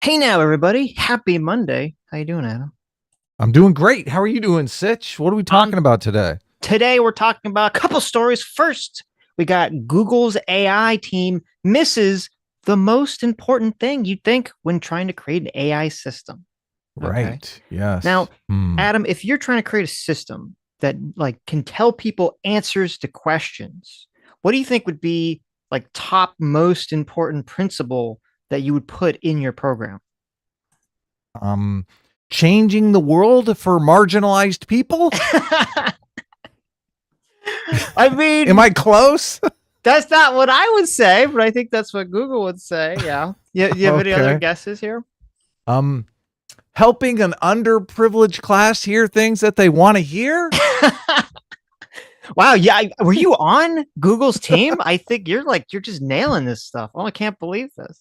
Hey now, everybody. Happy Monday. How you doing, Adam? I'm doing great. How are you doing, Sitch? What are we Um, talking about today? Today we're talking about a couple stories. First, we got Google's AI team misses the most important thing you'd think when trying to create an AI system. Okay. Right. Yes. Now, Adam, if you're trying to create a system that can tell people answers to questions, what do you think would be top most important principle that you would put in your program? Um, Changing the world for marginalized people? I Am mean, I close? that's not what I would say, but I think that's what Google would say. Yeah. You have any other Okay. guesses here? Um, Helping an underprivileged class hear things that they want to hear? Wow. Yeah. Were you on Google's team? I think you're just nailing this stuff. Oh, I can't believe this.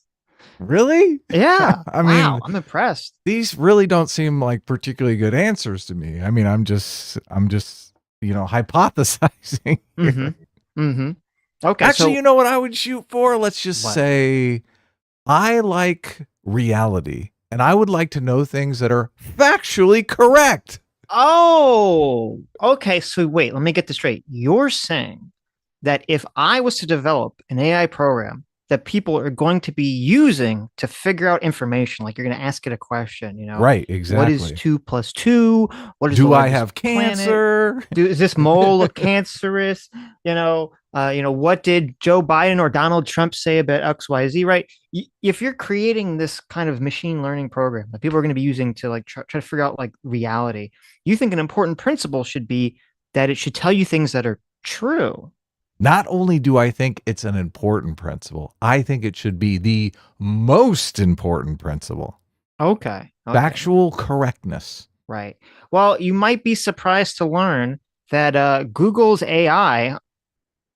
Really? Yeah. I Wow. mean, I'm impressed. these really don't seem like particularly good answers to me. I mean, I'm just hypothesizing Mm-hmm. here. Mm-hmm. Okay. Actually, So you know what I would shoot for? Let's just what? say I like reality and I would like to know things that are factually correct. Oh, okay. So wait, let me get this straight. You're saying that if I was to develop an AI program that people are going to be using to figure out information, like you're going to ask it a question, Right, what is exactly. two plus two? What is the Do I largest have planet? cancer? Is this mole cancerous? What did Joe Biden or Donald Trump say about XYZ? Right? If you're creating this kind of machine learning program that people are going to be using to try to figure out reality, you think an important principle should be that it should tell you things that are true. Not only do I think it's an important principle, I think it should be the most important principle. Okay. Okay. Factual correctness. Right. Well, you might be surprised to learn that Google's AI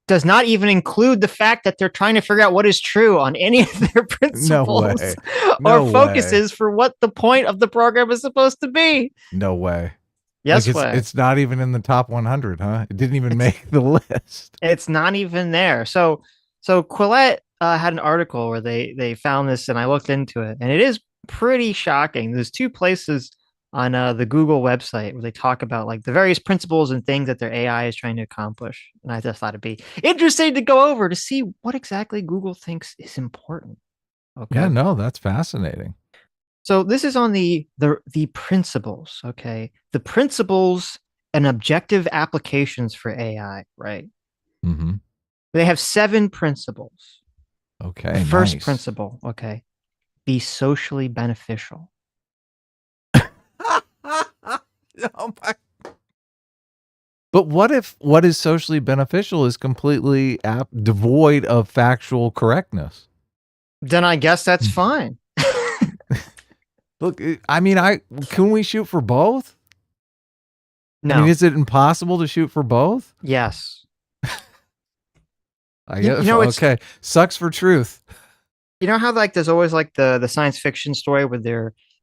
does not even include the fact that they're trying to figure out what is true on any of their No principles way. or No way. focuses for what the point of the program is supposed to be. No way. Like Yes, way. it's not even in the top 100, huh? It didn't even It's make the list. it's not even there. So Quillette had an article where they found this, and I looked into it, and it is pretty shocking. There's two places on the Google website where they talk about the various principles and things that their AI is trying to accomplish. And I just thought it'd be interesting to go over to see what exactly Google thinks is important. Yeah, Okay. no, that's fascinating. So this is on the principles, okay? The principles and objective applications for AI, right? Mhm. They have seven principles. The Okay, first nice. principle, okay, be socially beneficial. Oh my. But what if what is socially beneficial is completely devoid of factual correctness? Then I guess that's fine. Look, I mean, I can we shoot for both? I mean, No. is it impossible to shoot for both? Yes. I You guess know it's okay. Sucks for truth. you know how there's always the science fiction story where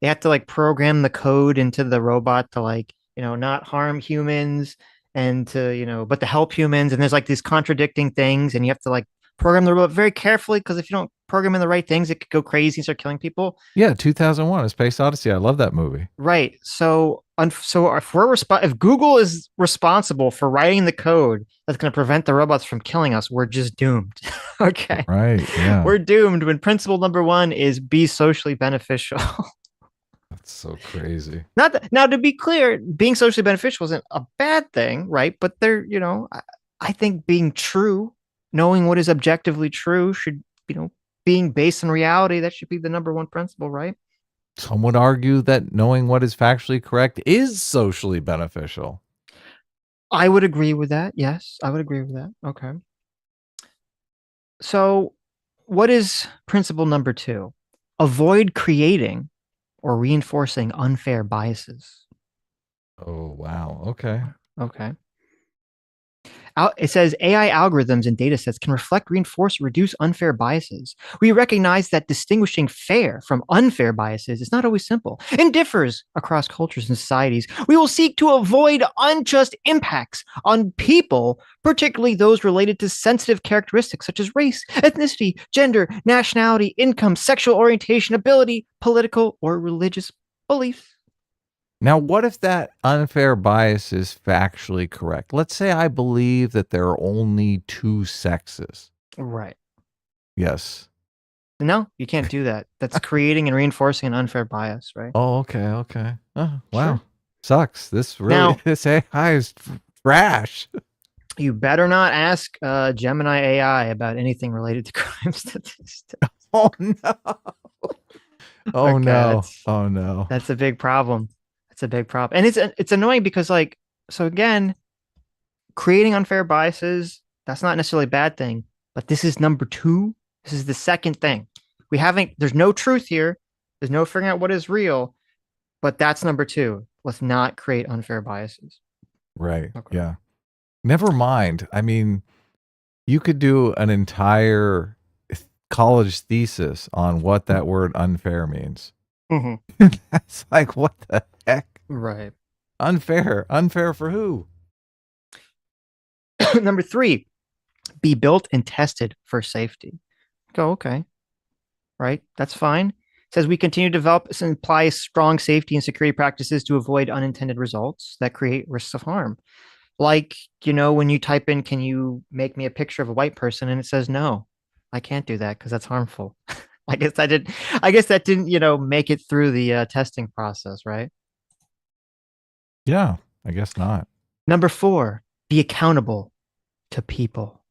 they have to program the code into the robot to not harm humans and to but to help humans, and there's these contradicting things, and you have to program the robot very carefully, because if you don't program in the right things it could go crazy and start killing people. Yeah, 2001: A Space Odyssey. I love that movie. Right. So if Google is responsible for writing the code that's going to prevent the robots from killing us, we're just doomed. Okay. Right. Yeah. We're doomed when principle number one is be socially beneficial. That's so crazy. Not that, now, to be clear, being socially beneficial isn't a bad thing, right? But I think being true, knowing what is objectively true should, being based on reality, that should be the number one principle, right? Some would argue that knowing what is factually correct is socially beneficial. I would agree with that. Yes, I would agree with that. Okay. So, what is principle number two? Avoid creating or reinforcing unfair biases. Oh, wow. Okay. Okay. It says AI algorithms and datasets can reflect, reinforce, or reduce unfair biases. We recognize that distinguishing fair from unfair biases is not always simple and differs across cultures and societies. We will seek to avoid unjust impacts on people, particularly those related to sensitive characteristics such as race, ethnicity, gender, nationality, income, sexual orientation, ability, political, or religious beliefs. Now, what if that unfair bias is factually correct? Let's say I believe that there are only two sexes. Right. Yes. No, you can't do that. That's creating and reinforcing an unfair bias, right? Oh, okay, okay. Oh, wow. Sure. Sucks. This really, Now, this AI is trash. you better not ask Gemini AI about anything related to crime statistics. Oh, no. Oh, Okay, no. Oh, no. that's a big problem. That's a big problem, and it's annoying because like so again, creating unfair biases, that's not necessarily a bad thing, but this is number two. This is the second thing. We haven't. There's no truth here. There's no figuring out what is real, but that's number two. Let's not create unfair biases. Right. Okay. Yeah. Never mind. I mean, you could do an entire college thesis on what that word unfair means. Mm-hmm. That's like, what the heck? Right. Unfair. Unfair for who? Number three, be built and tested for safety. Go, okay. Right. That's fine. It says we continue to develop and apply strong safety and security practices to avoid unintended results that create risks of harm. Like, when you type in, can you make me a picture of a white person? And it says, no, I can't do that because that's harmful. I guess that didn't, make it through the testing process, right? Yeah, I guess not. Number four, be accountable to people.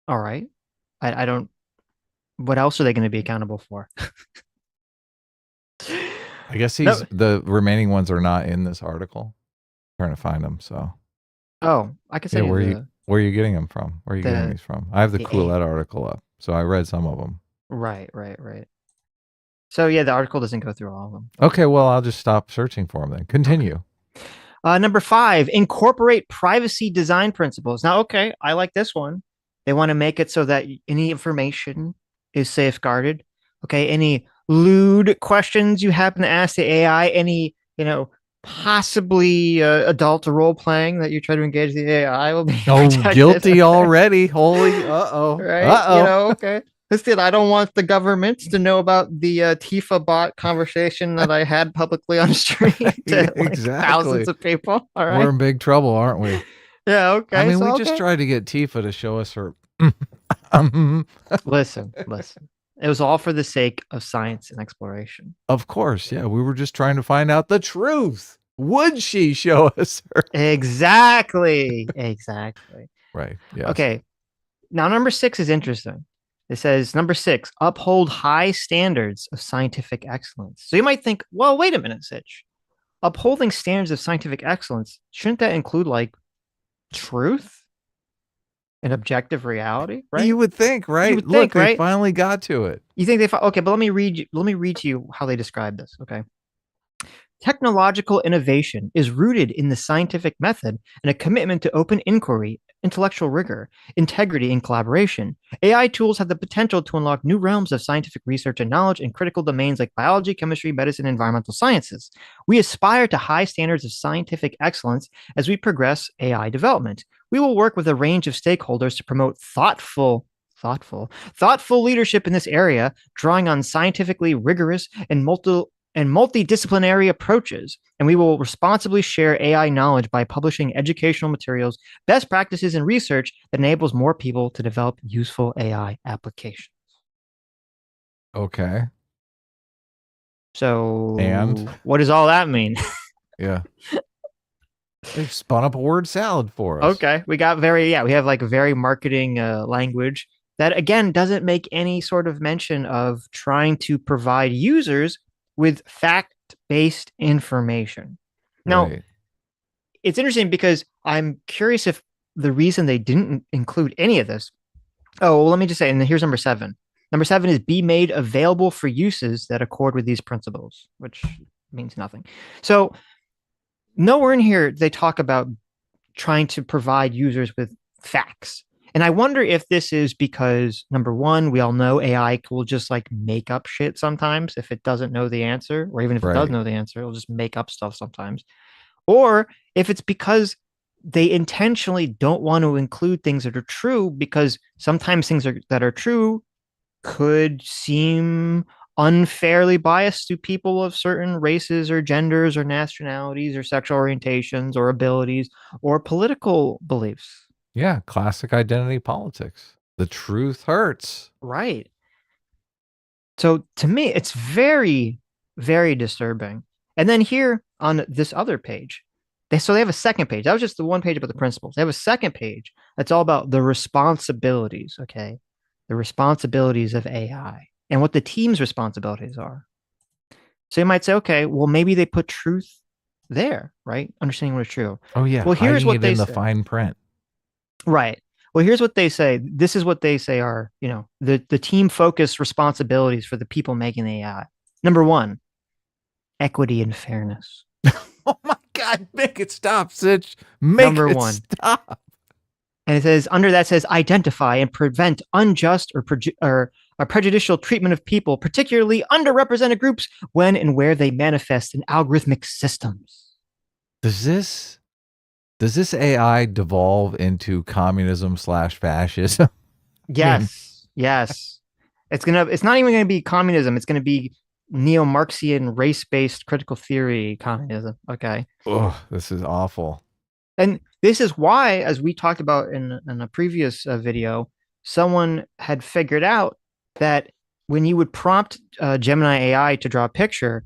All right. I don't, what else are they going to be accountable for? I guess No. the remaining ones are not in this article. I'm trying to find them. So Oh, I can yeah, send you where are you getting them from? Where are you getting the, these from? I have the the A. Quillette article up, so I read some of them. Right, right, right. So yeah, the article doesn't go through all of them. Okay, well, I'll just stop searching for them then. Okay. Continue. Number five, incorporate privacy design principles. Now, okay, I like this one. They want to make it so that any information is safeguarded. Okay, any lewd questions you happen to ask the AI, any possibly adult role playing that you try to engage the AI will be Oh, protected. guilty already. Holy, uh-oh. Right? Uh-oh. Okay. Listen, I don't want the government to know about the Tifa bot conversation that I had publicly on the street to like Exactly. thousands of people. All We're right. in big trouble, aren't we? Yeah. I Okay. mean, So, we just okay. tried to get Tifa to show us her. Listen. It was all for the sake of science and exploration. Of course, yeah. We were just trying to find out the truth. Would she show us her? Exactly. Exactly. Right. Yes. Okay. Now, number six is interesting. It says, number six, uphold high standards of scientific excellence. So you might think, well, wait a minute, Sitch. Upholding standards of scientific excellence, shouldn't that include like truth and objective reality, right? You would think, You right? would Look, think, they right? finally got to it. You think okay, but let me read to you how they describe this, okay? Technological innovation is rooted in the scientific method and a commitment to open inquiry, intellectual rigor, integrity, and collaboration. AI tools have the potential to unlock new realms of scientific research and knowledge in critical domains like biology, chemistry, medicine, and environmental sciences. We aspire to high standards of scientific excellence as we progress AI development. We will work with a range of stakeholders to promote thoughtful leadership in this area, drawing on scientifically rigorous and multidisciplinary approaches, and we will responsibly share AI knowledge by publishing educational materials, best practices, and research that enables more people to develop useful AI applications. Okay. And So, what does all that mean? yeah, they've spun up a word salad for us. Okay, we have like very marketing language that again doesn't make any sort of mention of trying to provide users with fact-based information. Now, Right. it's interesting because I'm curious if the reason they didn't include any of this. Oh, well, let me just say, and here's number seven. Number seven is be made available for uses that accord with these principles, which means nothing. So, nowhere in here they talk about trying to provide users with facts. And I wonder if this is because number one, we all know AI will just like make up shit sometimes if it doesn't know the answer, or even if it does Right. know the answer, it'll just make up stuff sometimes. Or if it's because they intentionally don't want to include things that are true because sometimes that are true could seem unfairly biased to people of certain races or genders or nationalities or sexual orientations or abilities or political beliefs. Yeah. Classic identity politics. The truth hurts. Right. So to me, it's very, very disturbing. And then here on this other page, they have a second page. That was just the one page about the principles. They have a second page that's all about the responsibilities, okay? The responsibilities of AI and what the team's responsibilities are. So you might say, okay, well, maybe they put truth there, right? Understanding what is true. Oh, yeah. Well, here's Hiding what it they in the say. fine print. Right. Well, here's what they say. This is what they say are, the team focused responsibilities for the people making the AI. Number one, equity and fairness. Oh, my God. Make it stop, Sitch. Make Number it one. stop. And it says, under that says, identify and prevent unjust or a prejudicial treatment of people, particularly underrepresented groups, when and where they manifest in algorithmic systems. Does this AI devolve into communism/fascism? I mean, Yes, yes. It's not even gonna be communism. It's gonna be neo-Marxian race-based critical theory communism. Okay. oh, this is awful. And this is why, as we talked about in a previous video, someone had figured out that when you would prompt Gemini AI to draw a picture,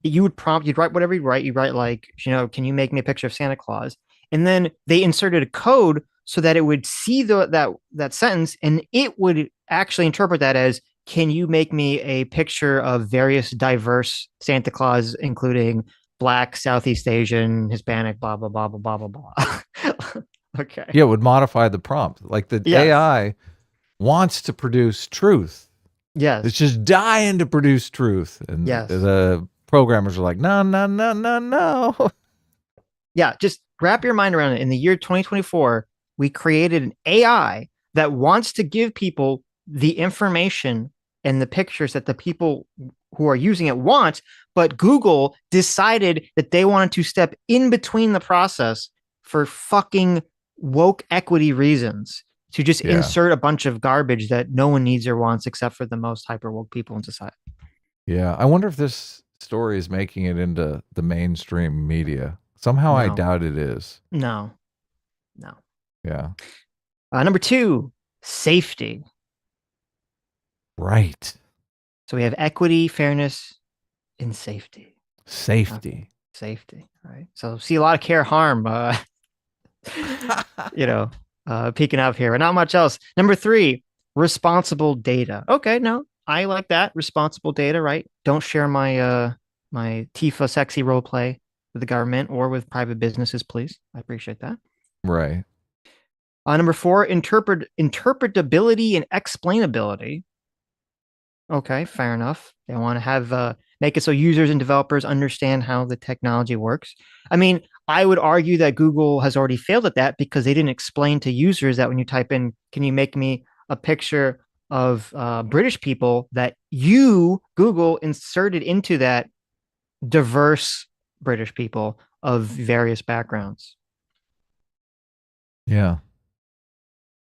you'd write whatever you write like, can you make me a picture of Santa Claus? And then they inserted a code so that it would see that sentence and it would actually interpret that as, can you make me a picture of various diverse Santa Claus, including Black, Southeast Asian, Hispanic, blah, blah, blah, blah, blah, blah, blah. Okay. Yeah, it would modify the prompt. Like the Yes. AI wants to produce truth. It's Yes. just dying to produce truth. And Yes. the programmers are like, no, no, no, no, no. Yeah. Just wrap your mind around it. In the year 2024, we created an AI that wants to give people the information and the pictures that the people who are using it want, but Google decided that they wanted to step in between the process for fucking woke equity reasons to just Yeah. insert a bunch of garbage that no one needs or wants except for the most hyper woke people in society. Yeah. I wonder if this story is making it into the mainstream media. Somehow I No, doubt it is. no, no. Yeah. Number two, safety. Right. So we have equity, fairness, and safety. Okay. Safety. Safety. Right. So see a lot of care harm, you know, peeking up here, but not much else. Number three, responsible data. Okay, no, I like that. Responsible data, right? Don't share my Tifa sexy role play with the government or with private businesses, please. I appreciate that. Right. Number four, interpretability and explainability. Okay, fair enough. They want to have make it so users and developers understand how the technology works. I mean, I would argue that Google has already failed at that because they didn't explain to users that when you type in, "Can you make me a picture of British people?" that you Google inserted into that diverse British people of various backgrounds. Yeah.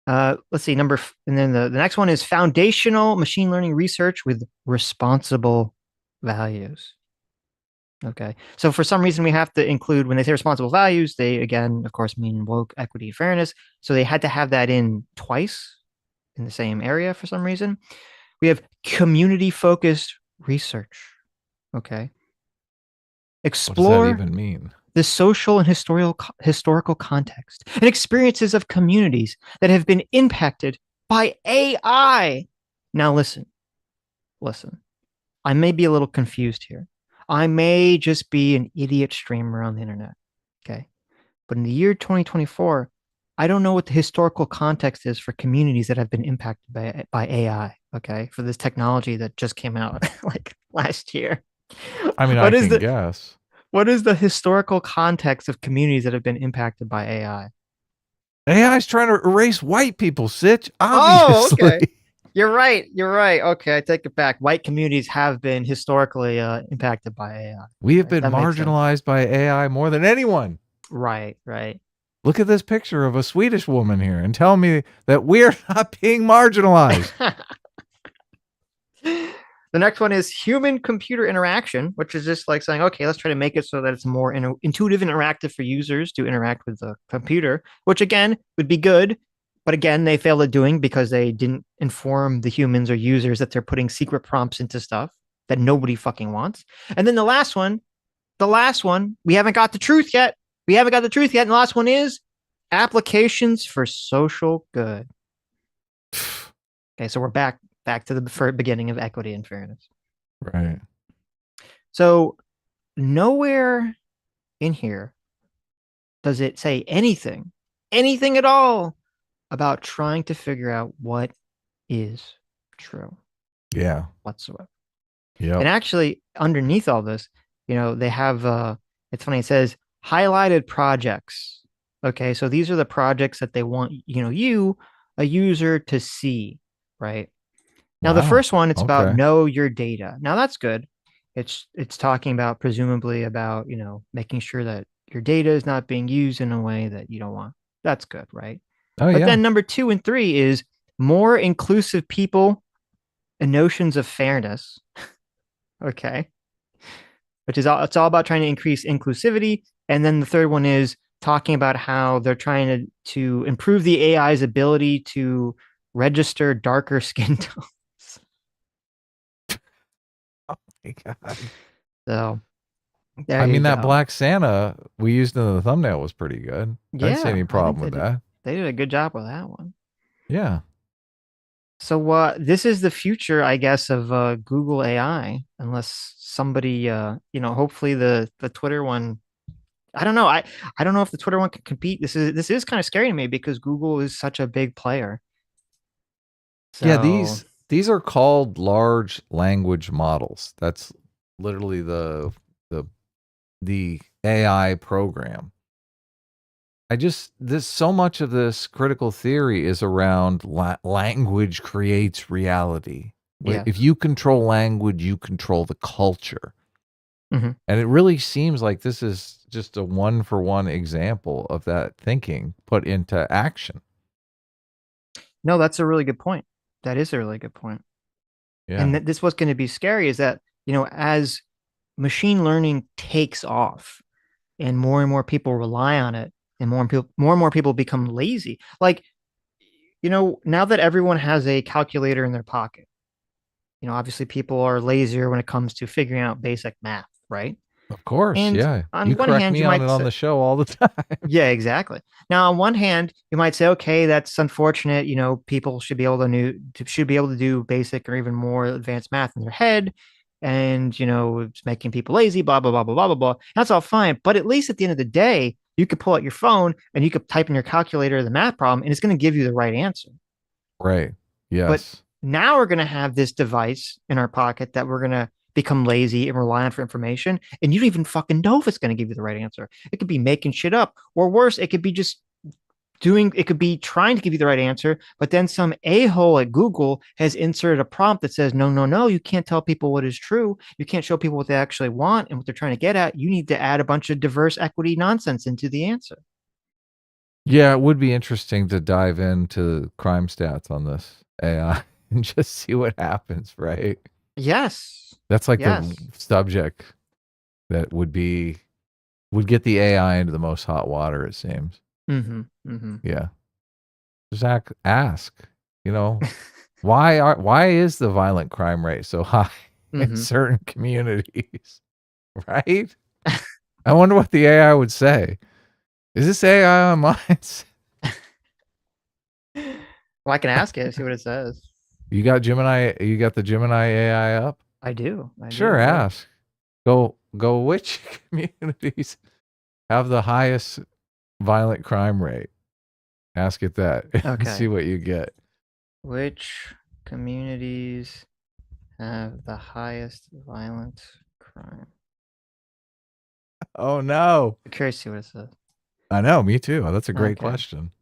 Let's see, and then the next one is foundational machine learning research with responsible values. Okay. So for some reason, we have to include, when they say responsible values, they again, of course, mean woke, equity, fairness. So they had to have that in twice in the same area for some reason. We have community focused research. Okay. What does that Explore even mean? the social and historical context and experiences of communities that have been impacted by AI. Now, listen. I may be a little confused here. I may just be an idiot streamer on the internet. Okay. But in the year 2024, I don't know what the historical context is for communities that have been impacted by AI. Okay. For this technology that just came out like last year. I mean, I What is can the guess. what is the historical context of communities that have been impacted by AI? AI is trying to erase white people, Sitch. Oh, Obviously. okay. You're right. You're right. Okay, I take it back. White communities have been historically impacted by AI. We have Right. been That makes sense. marginalized by AI more than anyone. Right, right. Look at this picture of a Swedish woman here and tell me that we're not being marginalized. The next one is human computer interaction, which is just like saying, okay, let's try to make it so that it's more intuitive and interactive for users to interact with the computer, which again would be good. But again, they failed at doing because they didn't inform the humans or users that they're putting secret prompts into stuff that nobody fucking wants. And then the last one, we haven't got the truth yet. We haven't got the truth yet. And the last one is applications for social good. Okay, so we're back to the beginning of equity and fairness. Right. So nowhere in here does it say anything at all about trying to figure out what is true Yeah. whatsoever. Yep. And actually, underneath all this, they have it's funny, it says highlighted projects. Okay, so these are the projects that they want, a user to see, right? Now, the Wow. first one, it's about Okay. know your data. Now, that's good. It's talking about presumably about, making sure that your data is not being used in a way that you don't want. That's good, right? Oh But yeah. then number 2 and 3 is more inclusive people and notions of fairness. Okay. It's all about trying to increase inclusivity. And then the third one is talking about how they're trying to improve the AI's ability to register darker skin tones. Oh my God. So there I you mean, that go. black Santa we used in the thumbnail was pretty good. I didn't see Yeah, any I think problem with that. they did a good job with that one. Yeah. So this is the future, I guess, of Google AI, unless somebody, hopefully the Twitter one. I don't know. I don't know if the Twitter one can compete. This is kind of scary to me because Google is such a big player. Yeah, So these are called large language models. That's literally the the AI program. I just this so much of this critical theory is around language creates reality. If yes. you control language, you control the culture. Hmm. And it really seems like this is just a one for one example of that thinking put into action. No, that's a really good point. That is a really good point. Yeah. And this what's going to be scary is that, as machine learning takes off, and more people rely on it, and more and more people become lazy. Like, now that everyone has a calculator in their pocket, obviously people are lazier when it comes to figuring out basic math, right? Of course. And Yeah. on You one correct hand, you me on might it on say, the show all the time. yeah, exactly. Now, on one hand, you might say, okay, that's unfortunate. People should be able to do basic or even more advanced math in their head, and it's making people lazy. Blah blah blah blah blah blah blah. That's all fine, but at least at the end of the day, you could pull out your phone and you could type in your calculator the math problem, and it's going to give you the right answer. Right. But Yes. now we're going to have this device in our pocket that we're going to become lazy and rely on for information. And you don't even fucking know if it's going to give you the right answer. It could be making shit up, or worse, it could be just it could be trying to give you the right answer, but then some a-hole at Google has inserted a prompt that says, no, no, no, you can't tell people what is true. You can't show people what they actually want and what they're trying to get at. You need to add a bunch of diverse equity nonsense into the answer. Yeah, it would be interesting to dive into crime stats on this AI and just see what happens, right? Yes. That's like the Yes. subject that would get the AI into the most hot water, it seems. Mm-hmm. Mm-hmm. Yeah. Just ask, you know, why is the violent crime rate so high in Mm-hmm. certain communities? Right? I wonder what the AI would say. Is this AI on mine? Well, I can ask it, see what it says. You got Gemini, you got the Gemini AI up? I do. I do. Sure, It works. ask. Go which communities have the highest violent crime rate? Ask it that and see Okay. what you get. Which communities have the highest violent crime? Oh no. I'm curious to see what it says. I know, me too. That's a great Okay. question.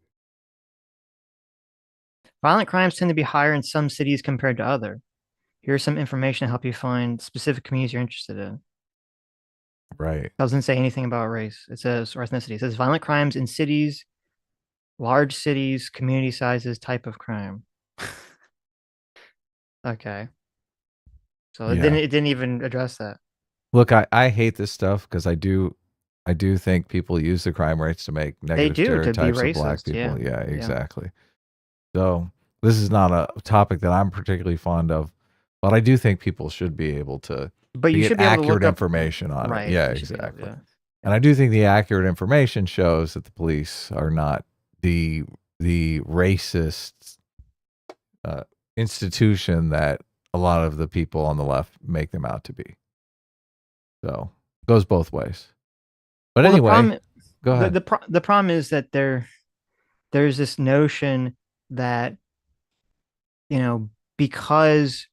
Violent crimes tend to be higher in some cities compared to other. Here's some information to help you find specific communities you're interested in. Right. Doesn't say anything about race. It says or ethnicity. It says violent crimes in cities, large cities, community sizes, type of crime. Okay. So it Yeah. didn't even address that. Look, I hate this stuff because I do think people use the crime rates to make They negative do to be stereotypes of black racist. people. Yeah. Yeah, Yeah. exactly. So this is not a topic that I'm particularly fond of, but I do think people should be able But to you get should be able to accurate look up information on it. right. Yeah, You should be able to, exactly. yeah. And Yeah. I do think the accurate information shows that the police are not the racist uh, institution that a lot of the people on the left make them out to be. So it goes both ways. But Well, anyway, go ahead. the problem is that there's this notion that, you know, because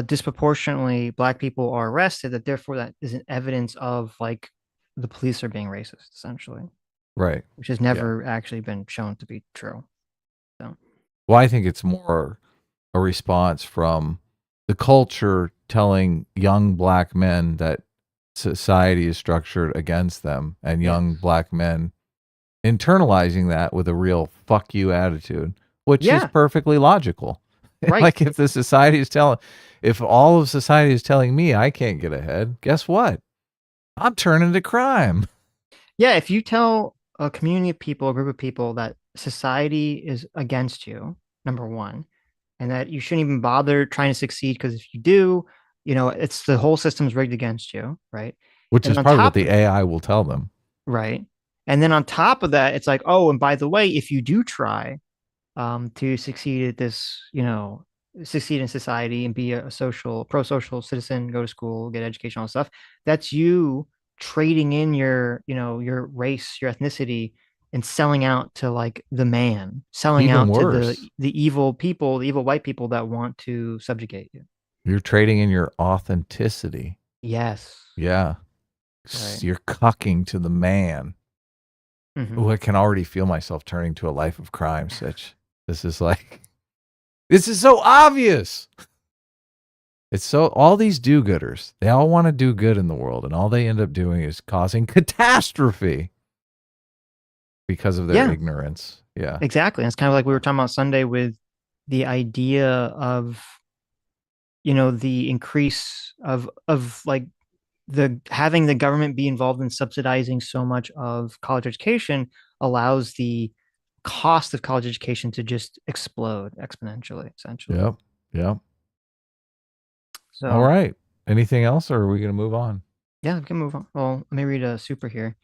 disproportionately black people are arrested, that therefore that isn't evidence of like the police are being racist, essentially, Right. which has Yeah. never actually been shown to be true. So Well, I think it's more a response from the culture telling young black men that society is structured against them, and yes, young black men internalizing that with a real fuck you attitude, which is yeah, perfectly logical. right. Like if the society is telling, if all of society is telling me I can't get ahead, guess what? I'm turning to crime. Yeah, if you tell a community of people, a group of people that society is against you, number one, and that you shouldn't even bother trying to succeed because if you do, you know, it's the whole system's rigged against you, right? Which And is on probably what top the of AI will tell them. right, and then on top of that, it's like, oh, and by the way, if you do try to succeed at this, you know, succeed in society and be a social, pro-social citizen, go to school, get education, all that stuff. That's you trading in your, you know, your race, your ethnicity, and selling out to like the man, selling Even out to worse, the evil people, the evil white people that want to subjugate you. you're trading in your authenticity. Yes. Yeah. Right. You're cucking to the man. Hmm. Oh, I can already feel myself turning to a life of crime, Sitch. This is like, this is so obvious. It's so, all these do gooders, they all want to do good in the world, and all they end up doing is causing catastrophe because of their Yeah, ignorance. Yeah. exactly. And it's kind of like we were talking about Sunday with the idea of, you know, the increase of like the having the government be involved in subsidizing so much of college education allows the cost of college education to just explode exponentially, essentially. Yep. Yep. All So right. Anything else, or are we going to move on? yeah, we can move on. Well, let me read a super here.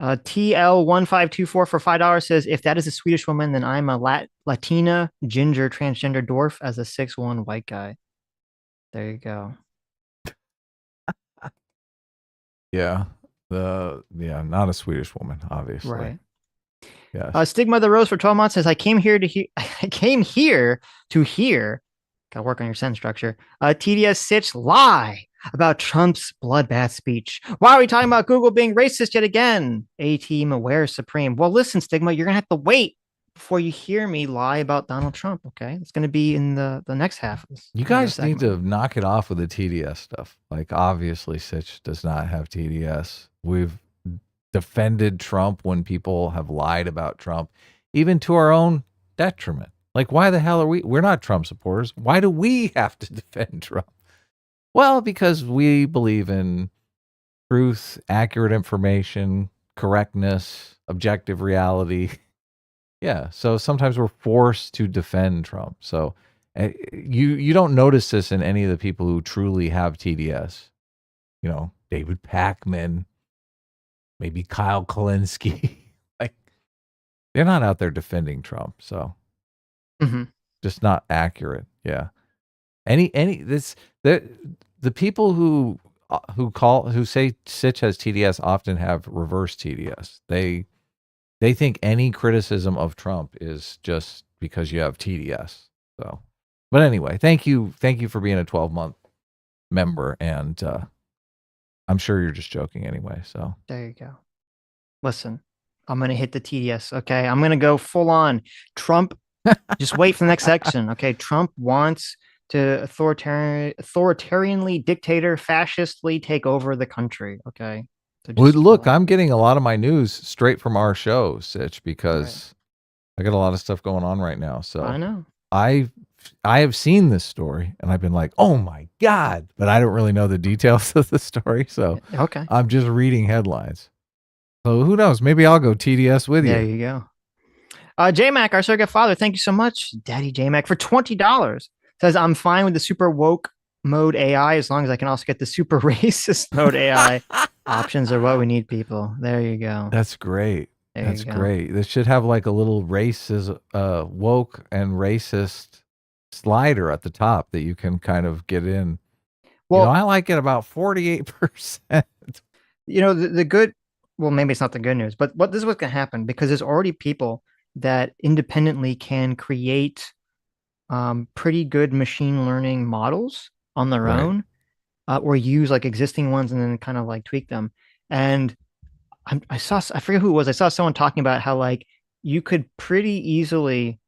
TL1524 for $5 says, if that is a Swedish woman, then I'm a Latina, ginger, transgender dwarf as a 6'1" white guy. There you go. Yeah. Not a Swedish woman, obviously. Right. Yes. Stigma the Rose for 12 months says, I came here to hear, I came here to hear, gotta work on your sentence structure, TDS Sitch lie about Trump's bloodbath speech. Why are we talking about Google being racist yet again? A team aware supreme. Well, listen, Stigma, you're gonna have to wait before you hear me lie about Donald Trump, okay? It's gonna be in the next half You of the guys need segment. to knock it off with the TDS stuff. Like, obviously, Sitch does not have TDS. We've defended Trump when people have lied about Trump, even to our own detriment. Like, why the hell are we? We're not Trump supporters. Why do we have to defend Trump? Well, because we believe in truth, accurate information, correctness, objective reality. Yeah. So sometimes we're forced to defend Trump. So you don't notice this in any of the people who truly have TDS. You know, David Packman, maybe Kyle Kalinske. Like they're not out there defending Trump. So Mm-hmm. just not accurate. Yeah. Any this the people who say Sitch has TDS often have reverse TDS. They think any criticism of Trump is just because you have TDS. So, but anyway, thank you for being a 12-month member, and I'm sure you're just joking anyway. So, There you go. Listen, I'm gonna hit the TDS, okay? I'm gonna go full on Trump Just wait for the next section. Okay, Trump wants to authoritarianly, dictator, fascistly take over the country. Okay, so Well, just look, relax. I'm getting a lot of my news straight from our show, Sitch, Right, because I got a lot of stuff going on right now. I So know. I I have seen this story and I've been like, "Oh my god," but I don't really know the details of the story, so Okay, I'm just reading headlines. So who knows? Maybe I'll go TDS with there you. you go. JMac, our surrogate father, thank you so much, Daddy JMac, for $20. Says I'm fine with the super woke mode AI as long as I can also get the super racist mode AI. Options are what we need, people. There you go. That's great. There That's you go. great. This should have like a little racist, woke and racist slider at the top that you can kind of get in. Well, I like it about 48%. the good, well, maybe it's not the good news, but what this is what's going to happen because there's already people that independently can create pretty good machine learning models on their Right. own, or use like existing ones and then kind of like tweak them. And I forget who it was. I saw someone talking about how like you could pretty easily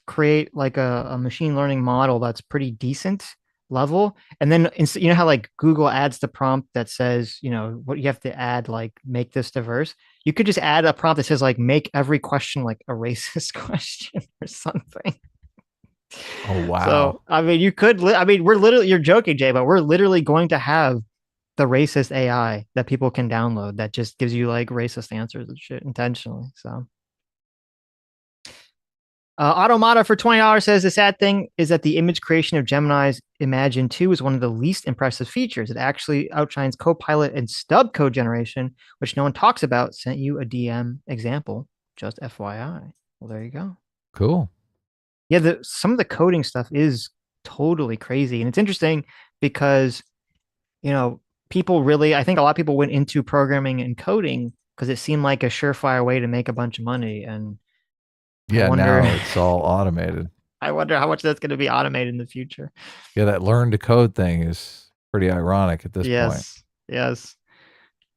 create like a machine learning model that's pretty decent level. And then you know how like Google adds the prompt that says, what you have to add, like make this diverse. You could just add a prompt that says like make every question like a racist question or something. Oh So wow. I mean, we're literally you're joking, Jay, but we're literally going to have the racist AI that people can download that just gives you like racist answers and shit intentionally. So Automata for $20 says the sad thing is that the image creation of Gemini's Imagine 2 is one of the least impressive features. It actually outshines Copilot and stub code generation, which no one talks about. Sent you a DM example, just FYI. Well, there you go. Cool. Yeah, some of the coding stuff is totally crazy. And it's interesting because, you know, people really, I think a lot of people went into programming and coding because it seemed like a surefire way to make a bunch of money. And I Yeah, wonder, now it's all automated. I wonder how much that's going to be automated in the future. Yeah, that learn to code thing is pretty ironic at this point. Yes, yes.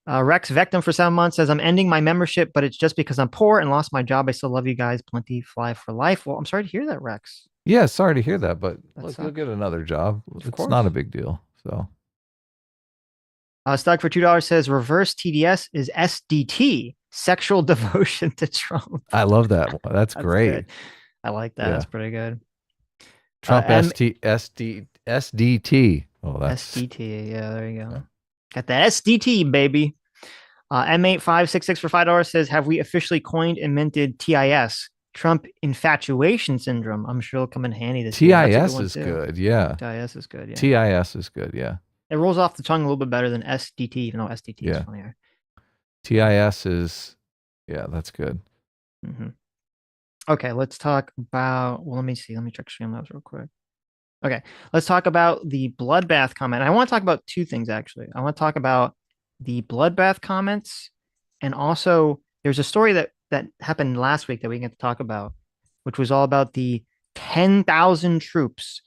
Rex Vectum for 7 months says, I'm ending my membership, but it's just because I'm poor and lost my job. I still love you guys. Plenty fly for life. Well, I'm sorry to hear that, Rex. Yeah, sorry to hear that, but That look, you'll sucks. get another job. Of It's not a course. big deal. So, Stug for $2 says, reverse TDS is SDT, sexual devotion to Trump. I love that one. That's That's great. good. I like that. Yeah. That's pretty good. Trump M SDT. Oh, that's SDT. Yeah, there you yeah. go. Got that SDT, baby. M8566 for $5 says, have we officially coined and minted TIS? Trump infatuation syndrome. I'm sure it'll come in handy this year. That's a good TIS one is too. good. Yeah. TIS is good. Yeah. TIS is good. Yeah. It rolls off the tongue a little bit better than SDT, even though SDT is Yeah. funnier. TIS is yeah, that's good. Mm-hmm. Okay, let's talk about. Well, let me see. Let me check Streamlabs real quick. Okay, let's talk about the bloodbath comment. I want to talk about two things actually. I want to talk about the bloodbath comments, and also there's a story that happened last week that we get to talk about, which was all about the 10,000 troops.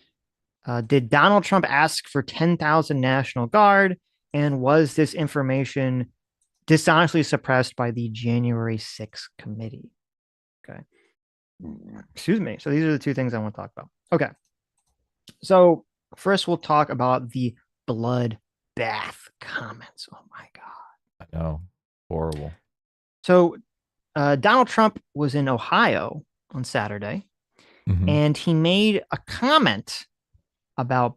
Did Donald Trump ask for 10,000 National Guard, and was this information dishonestly suppressed by the January 6th committee? Okay, excuse me. So these are the two things I want to talk about. Okay. So first, we'll talk about the blood bath comments. Oh my god! I know. Horrible. So Donald Trump was in Ohio on Saturday, Hmm. and he made a comment about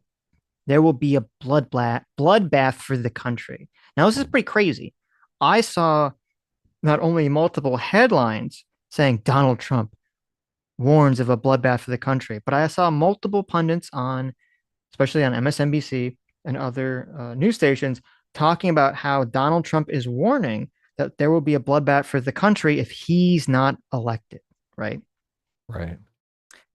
there will be a bloodbath for the country. Now this is pretty crazy. I saw not only multiple headlines saying Donald Trump warns of a bloodbath for the country, but I saw multiple pundits on especially on MSNBC and other news stations, talking about how Donald Trump is warning that there will be a bloodbath for the country if he's not elected, right? Right.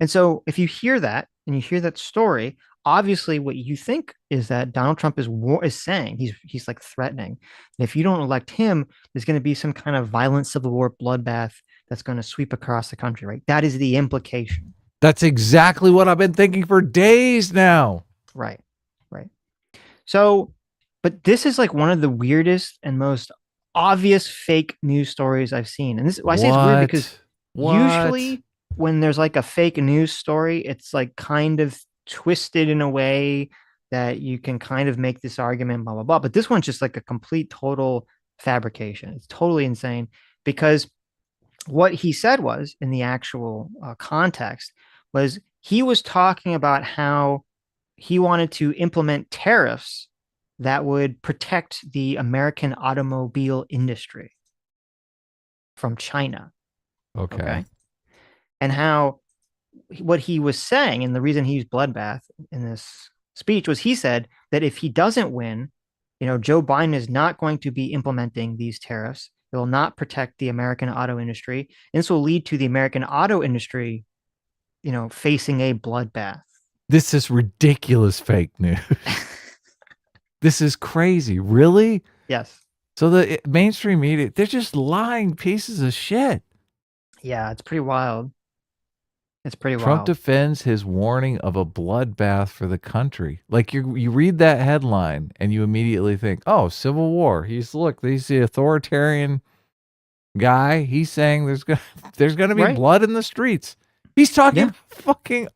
And so if you hear that and you hear that story, obviously what you think is that Donald Trump is saying he's like threatening. And if you don't elect him, there's going to be some kind of violent civil war bloodbath that's going to sweep across the country, right? That is the implication. That's exactly what I've been thinking for days now. Right. Right. So, but this is like one of the weirdest and most obvious fake news stories I've seen. And this, well, I say it's weird because What? What? usually when there's like a fake news story, it's like kind of twisted in a way that you can kind of make this argument, blah, blah, blah. But this one's just like a complete total fabrication. It's totally insane because what he said was in the actual context was he was talking about how he wanted to implement tariffs that would protect the American automobile industry from China. Okay. Okay. And how what he was saying, and the reason he used bloodbath in this speech was he said that if he doesn't win, Joe Biden is not going to be implementing these tariffs. It will not protect the American auto industry. And this will lead to the American auto industry, facing a bloodbath. This is ridiculous fake news. This is crazy. Really? Yes. So the mainstream media, they're just lying pieces of shit. Yeah, it's pretty wild. It's pretty Trump wild. defends his warning of a bloodbath for the country. Like you read that headline and you immediately think, "Oh, civil war." He's the authoritarian guy. He's saying there's going to be Right? blood in the streets. He's talking Yeah. fucking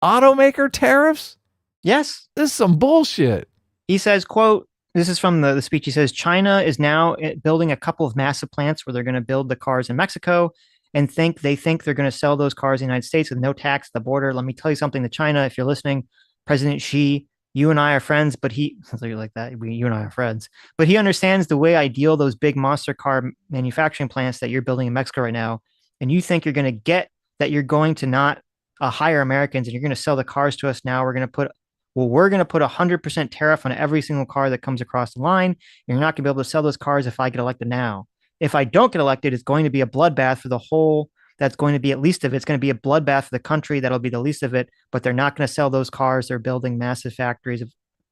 automaker tariffs. Yes. This is some bullshit. He says, quote, this is from the speech. He says, China is now building a couple of massive plants where they're going to build the cars in Mexico and they think they're going to sell those cars in the United States with no tax at the border. Let me tell you something to China. If you're listening, President Xi, you and I are friends, but so you're like that. You and I are friends, but he understands the way I deal those big monster car manufacturing plants that you're building in Mexico right now. And you think you're going to get that you're going to not hire Americans and you're going to sell the cars to us now. We're going to put 100% tariff on every single car that comes across the line. You're not going to be able to sell those cars if I get elected now. If I don't get elected, it's going to be a bloodbath for the whole. That's going to be at least of it. It's going to be a bloodbath for the country. That'll be the least of it. But they're not going to sell those cars. They're building massive factories.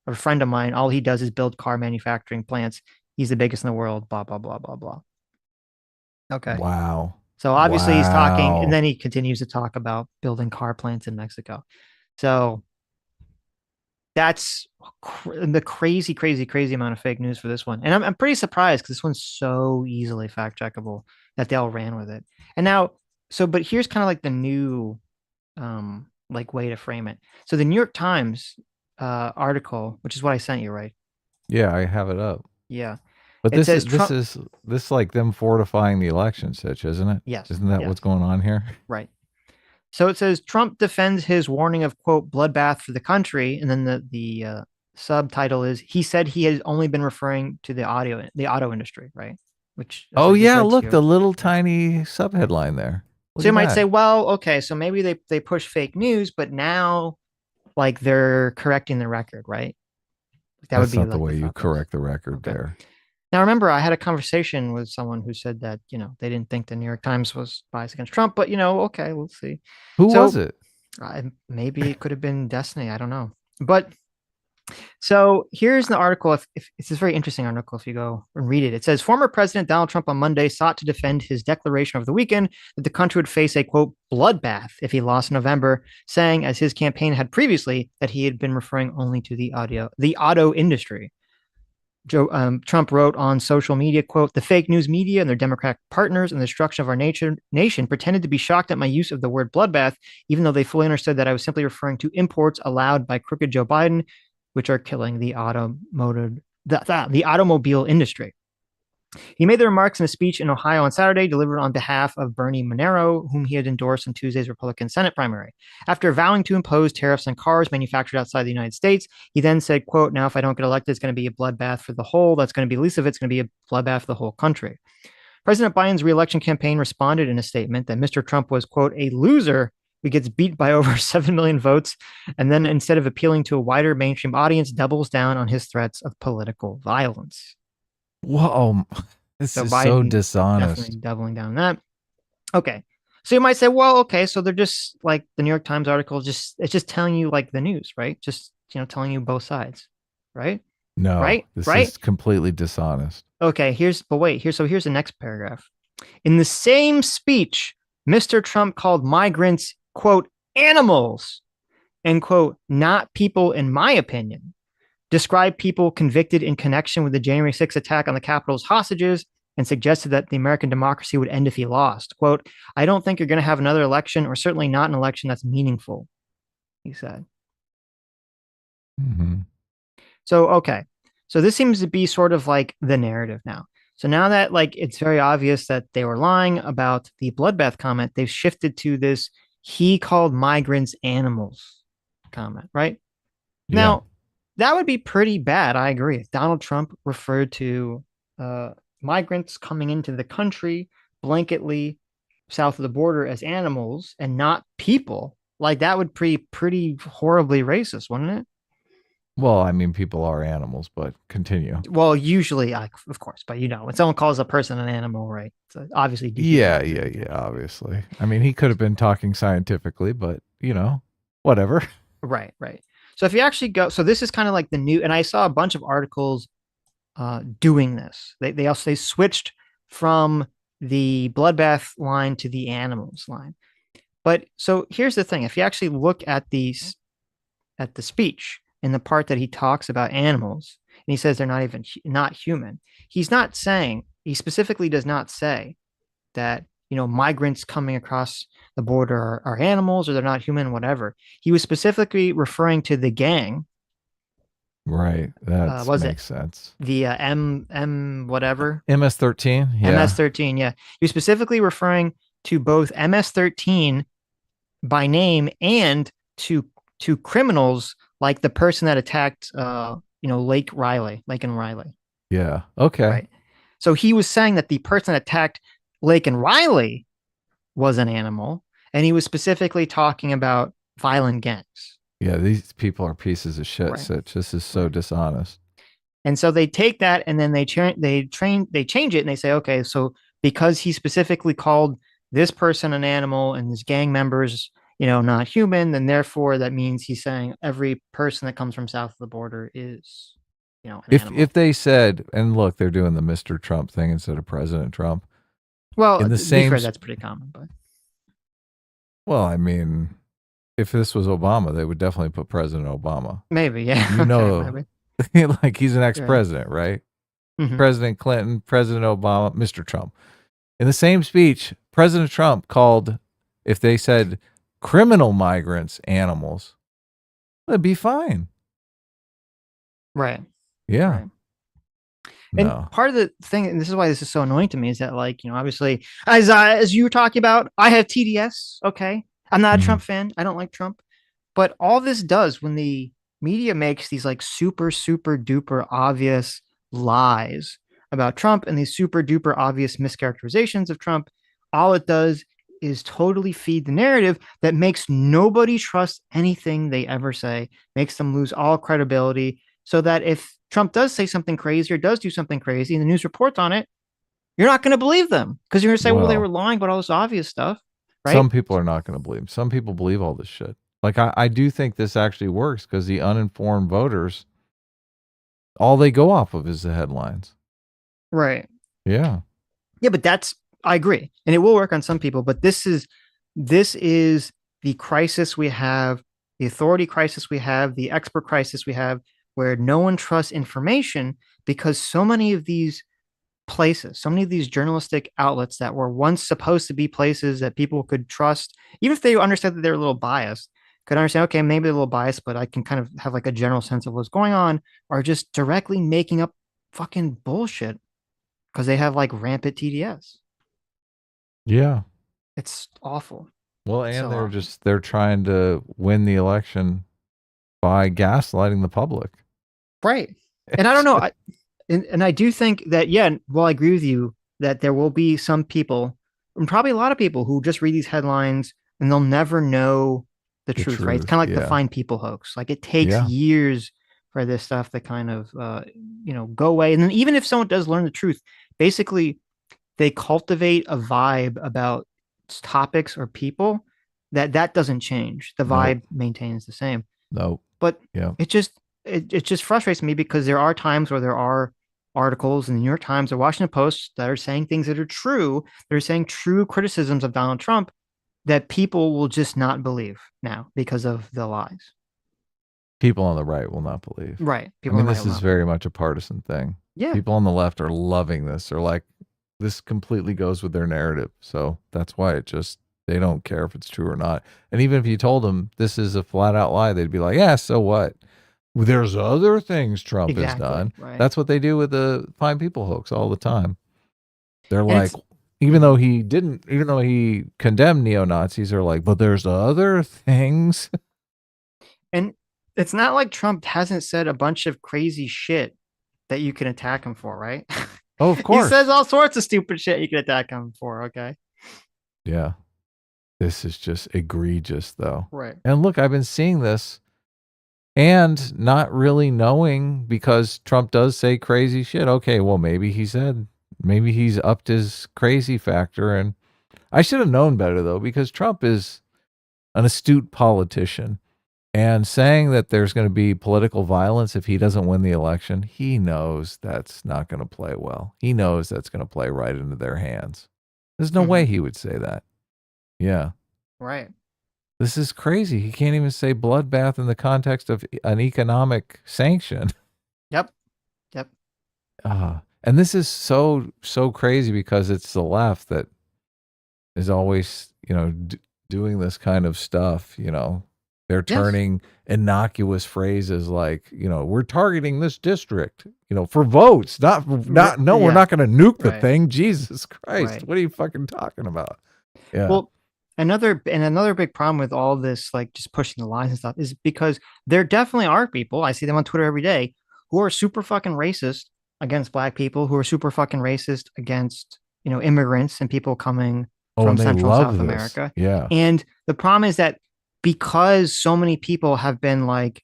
A friend of mine, all he does is build car manufacturing plants. He's the biggest in the world. Blah blah blah blah blah. Okay. Wow. So obviously he's talking, and Wow. then he continues to talk about building car plants in Mexico. So that's the crazy, crazy, crazy amount of fake news for this one. And I'm pretty surprised because this one's so easily fact checkable that they all ran with it. And now, but here's kind of like the new, like way to frame it. So the New York Times article, which is what I sent you, right? Yeah, I have it up. Yeah. But It this says is this Trump. is this like them fortifying the election, Sitch, isn't it? Yes. Isn't that what's Yes. going on here? Right. So it says Trump defends his warning of quote bloodbath for the country, and then the subtitle is he said he has only been referring to the auto industry, right? Which as Oh I just yeah, read to look, you. the little tiny subheadline there. So Look you at might say, that. well, okay, so maybe they push fake news, but now like they're correcting the record, right? That would That's be not the like the way you thought process. correct the record Okay. there. Now remember, I had a conversation with someone who said that they didn't think the New York Times was biased against Trump, but okay, we'll see. Who was So it? maybe it could have been Destiny. I don't know. But so here's the article. If it's a very interesting article, if you go and read it, it says former President Donald Trump on Monday sought to defend his declaration over the weekend that the country would face a quote bloodbath if he lost in November, saying as his campaign had previously that he had been referring only to the auto industry. Trump wrote on social media, quote, the fake news media and their Democratic partners and the destruction of our nation pretended to be shocked at my use of the word bloodbath, even though they fully understood that I was simply referring to imports allowed by crooked Joe Biden, which are killing the automobile industry. He made the remarks in a speech in Ohio on Saturday, delivered on behalf of Bernie Monero, whom he had endorsed in Tuesday's Republican Senate primary. After vowing to impose tariffs on cars manufactured outside the United States, he then said, quote, now if I don't get elected, it's going to be a bloodbath for the whole. That's going to be the least of it. It's going to be a bloodbath for the whole country. President Biden's reelection campaign responded in a statement that Mr. Trump was, quote, a loser who gets beat by over 7 million votes, and then instead of appealing to a wider mainstream audience, doubles down on his threats of political violence. Whoa, this So is so Biden definitely dishonest. doubling down on that. Okay. So you might say, well, okay, so they're just like the New York Times article, it's just telling you like the news, right? Just telling you both sides, right? No, Right? this Right? is completely dishonest. Okay, here's the next paragraph. In the same speech, Mr. Trump called migrants, quote, animals, and quote, not people in my opinion. Described people convicted in connection with the January 6th attack on the Capitol's hostages and suggested that the American democracy would end if he lost. Quote, I don't think you're going to have another election, or certainly not an election that's meaningful, he said. Mm-hmm. So, okay. So this seems to be sort of like the narrative now. So now that like it's very obvious that they were lying about the bloodbath comment, they've shifted to this he called migrants animals comment, right? Yeah. Now, that would be pretty bad. I agree. If Donald Trump referred to uh, migrants coming into the country blanketly south of the border as animals and not people, like that would be pretty horribly racist, wouldn't it? Well, I mean, people are animals, but continue. Well, usually, of course, but when someone calls a person an animal, right? So obviously Yeah, dehumanizing. yeah, Yeah. yeah, obviously. I mean, he could have been talking scientifically, but, whatever. Right, right. So if you actually go, so this is kind of like the new, and I saw a bunch of articles doing this. They switched from the bloodbath line to the animals line. But so here's the thing: if you actually look at the speech in the part that he talks about animals, and he says they're not even not human, he's not saying he specifically does not say that migrants coming across the border are animals or they're not human, whatever. He was specifically referring to the gang. Right. That Was it makes sense. the M whatever MS-13, yeah. MS-13? Yeah, he was specifically referring to both MS-13 by name and to criminals like the person that attacked Lake and Riley, Yeah. Okay. right? So he was saying that the person that attacked Lake and Riley was an animal, and he was specifically talking about violent gangs. Yeah, these people are pieces of shit, Right. Sitch. This is so Right. dishonest. And so they take that and then they change it and they say, okay, so because he specifically called this person an animal and his gang members, not human, then therefore that means he's saying every person that comes from south of the border is, an If animal. they said, and look, they're doing the Mr. Trump thing instead of President Trump. In Well, the to be same fair, that's pretty common, but well, I mean, if this was Obama, they would definitely put President Obama. maybe, yeah, You okay, know, maybe, like he's an right. ex-president, right? Mm-hmm. President Clinton, President Obama, Mr. Trump. In the same speech, President Trump called, if they said criminal migrants animals, that'd be fine. Right, Yeah. right. And No. part of the thing, and this is why this is so annoying to me, is that like obviously as you were talking about, I have TDS. Okay, I'm not a Hmm. Trump fan. I don't like Trump, but all this does when the media makes these like super super duper obvious lies about Trump and these super duper obvious mischaracterizations of Trump, all it does is totally feed the narrative that makes nobody trust anything they ever say, makes them lose all credibility, so that if Trump does say something crazy or does do something crazy and the news reports on it, you're not going to believe them because you're going to say, well, they were Well, lying about all this obvious stuff, some right? people are not going to believe. Some people believe all this shit. Like I do think this actually works because the uninformed voters, all they go off of is the headlines. Right. Yeah. Yeah, but I agree. And it will work on some people, but this is the crisis we have, the authority crisis we have, the expert crisis we have, where no one trusts information because so many of these places, so many of these journalistic outlets that were once supposed to be places that people could trust, even if they understood that they're a little biased, could understand, okay, maybe they're a little biased, but I can kind of have like a general sense of what's going on, are just directly making up fucking bullshit because they have like rampant TDS. Yeah. It's awful. Well, It's and so awful. they're trying to win the election by gaslighting the public. Right. And I don't It's know. And I do think that, yeah, well, I agree with you that there will be some people, and probably a lot of people, who just read these headlines and they'll never know the the truth, right? It's truth. kind of like the Yeah. fine people hoax. Like it takes Yeah. years for this stuff to kind of, go away. And then even if someone does learn the truth, basically they cultivate a vibe about topics or people that doesn't change. The Nope. vibe maintains the same. Nope. But Yeah. it just frustrates me because there are times where there are articles in the New York Times or Washington Post that are saying things that are true, that are saying true criticisms of Donald Trump that people will just not believe now because of the lies. People on the right will not believe. Right. I People on mean, the right this will is not very believe. much a partisan thing. Yeah. People on the left are loving this. They're like, this completely goes with their narrative. So that's why they don't care if it's true or not. And even if you told them this is a flat out lie, they'd be like, yeah, so what? There's other things Trump has Exactly. done. Right. That's what they do with the Fine People hoax all the time. They're And like, it's even mhm. though he didn't, even though he condemned neo Nazis, are like, but there's other things. And it's not like Trump hasn't said a bunch of crazy shit that you can attack him for, right? Oh, of He says course. all sorts of stupid shit you can attack him for, okay? Yeah. This is just egregious, though. Right. And look, I've been seeing this and not really knowing because Trump does say crazy shit. Okay, well, maybe he's upped his crazy factor. And I should have known better, though, because Trump is an astute politician. And saying that there's going to be political violence if he doesn't win the election, he knows that's not going to play well. He knows that's going to play right into their hands. There's no way Hmm. he would say that. Yeah. Right. This is crazy. He can't even say bloodbath in the context of an economic sanction. Yep. Yep. And this is so crazy because it's the left that is always, doing this kind of stuff. They're Yes. turning innocuous phrases like, we're targeting this district, for votes. No, we're Yeah. not going to nuke the Right. thing. Jesus Christ. Right. What are you fucking talking about? Yeah. Well, another big problem with all this, like just pushing the lines and stuff, is because there definitely are people, I see them on Twitter every day, who are super fucking racist against black people, who are super fucking racist against, immigrants and people coming Oh, from and they Central and South love this. America. Yeah. And the problem is that because so many people have been like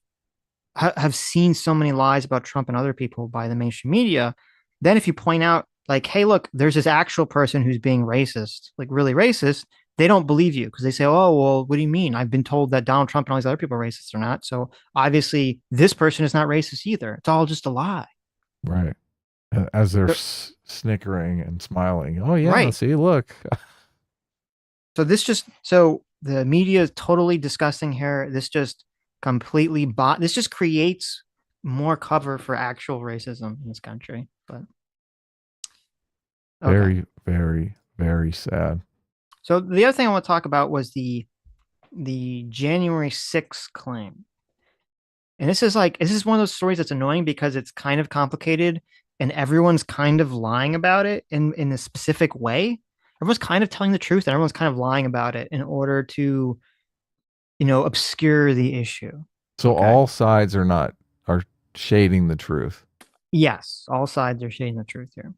have seen so many lies about Trump and other people by the mainstream media, then if you point out like, hey, look, there's this actual person who's being racist, like really racist, they don't believe you because they say, oh, well, what do you mean? I've been told that Donald Trump and all these other people are racist or not. So obviously this person is not racist either. It's all just a lie. Right. As they're So, snickering and smiling. Oh, yeah. right. See, look. So the media is totally disgusting here. This just this just creates more cover for actual racism in this country. But okay. Very, very, very sad. So the other thing I want to talk about was the January 6th claim. And this is one of those stories that's annoying because it's kind of complicated and everyone's kind of lying about it in a specific way. Everyone's kind of telling the truth and everyone's kind of lying about it in order to, obscure the issue. So Okay. all sides are shading the truth. Yes, all sides are shading the truth here.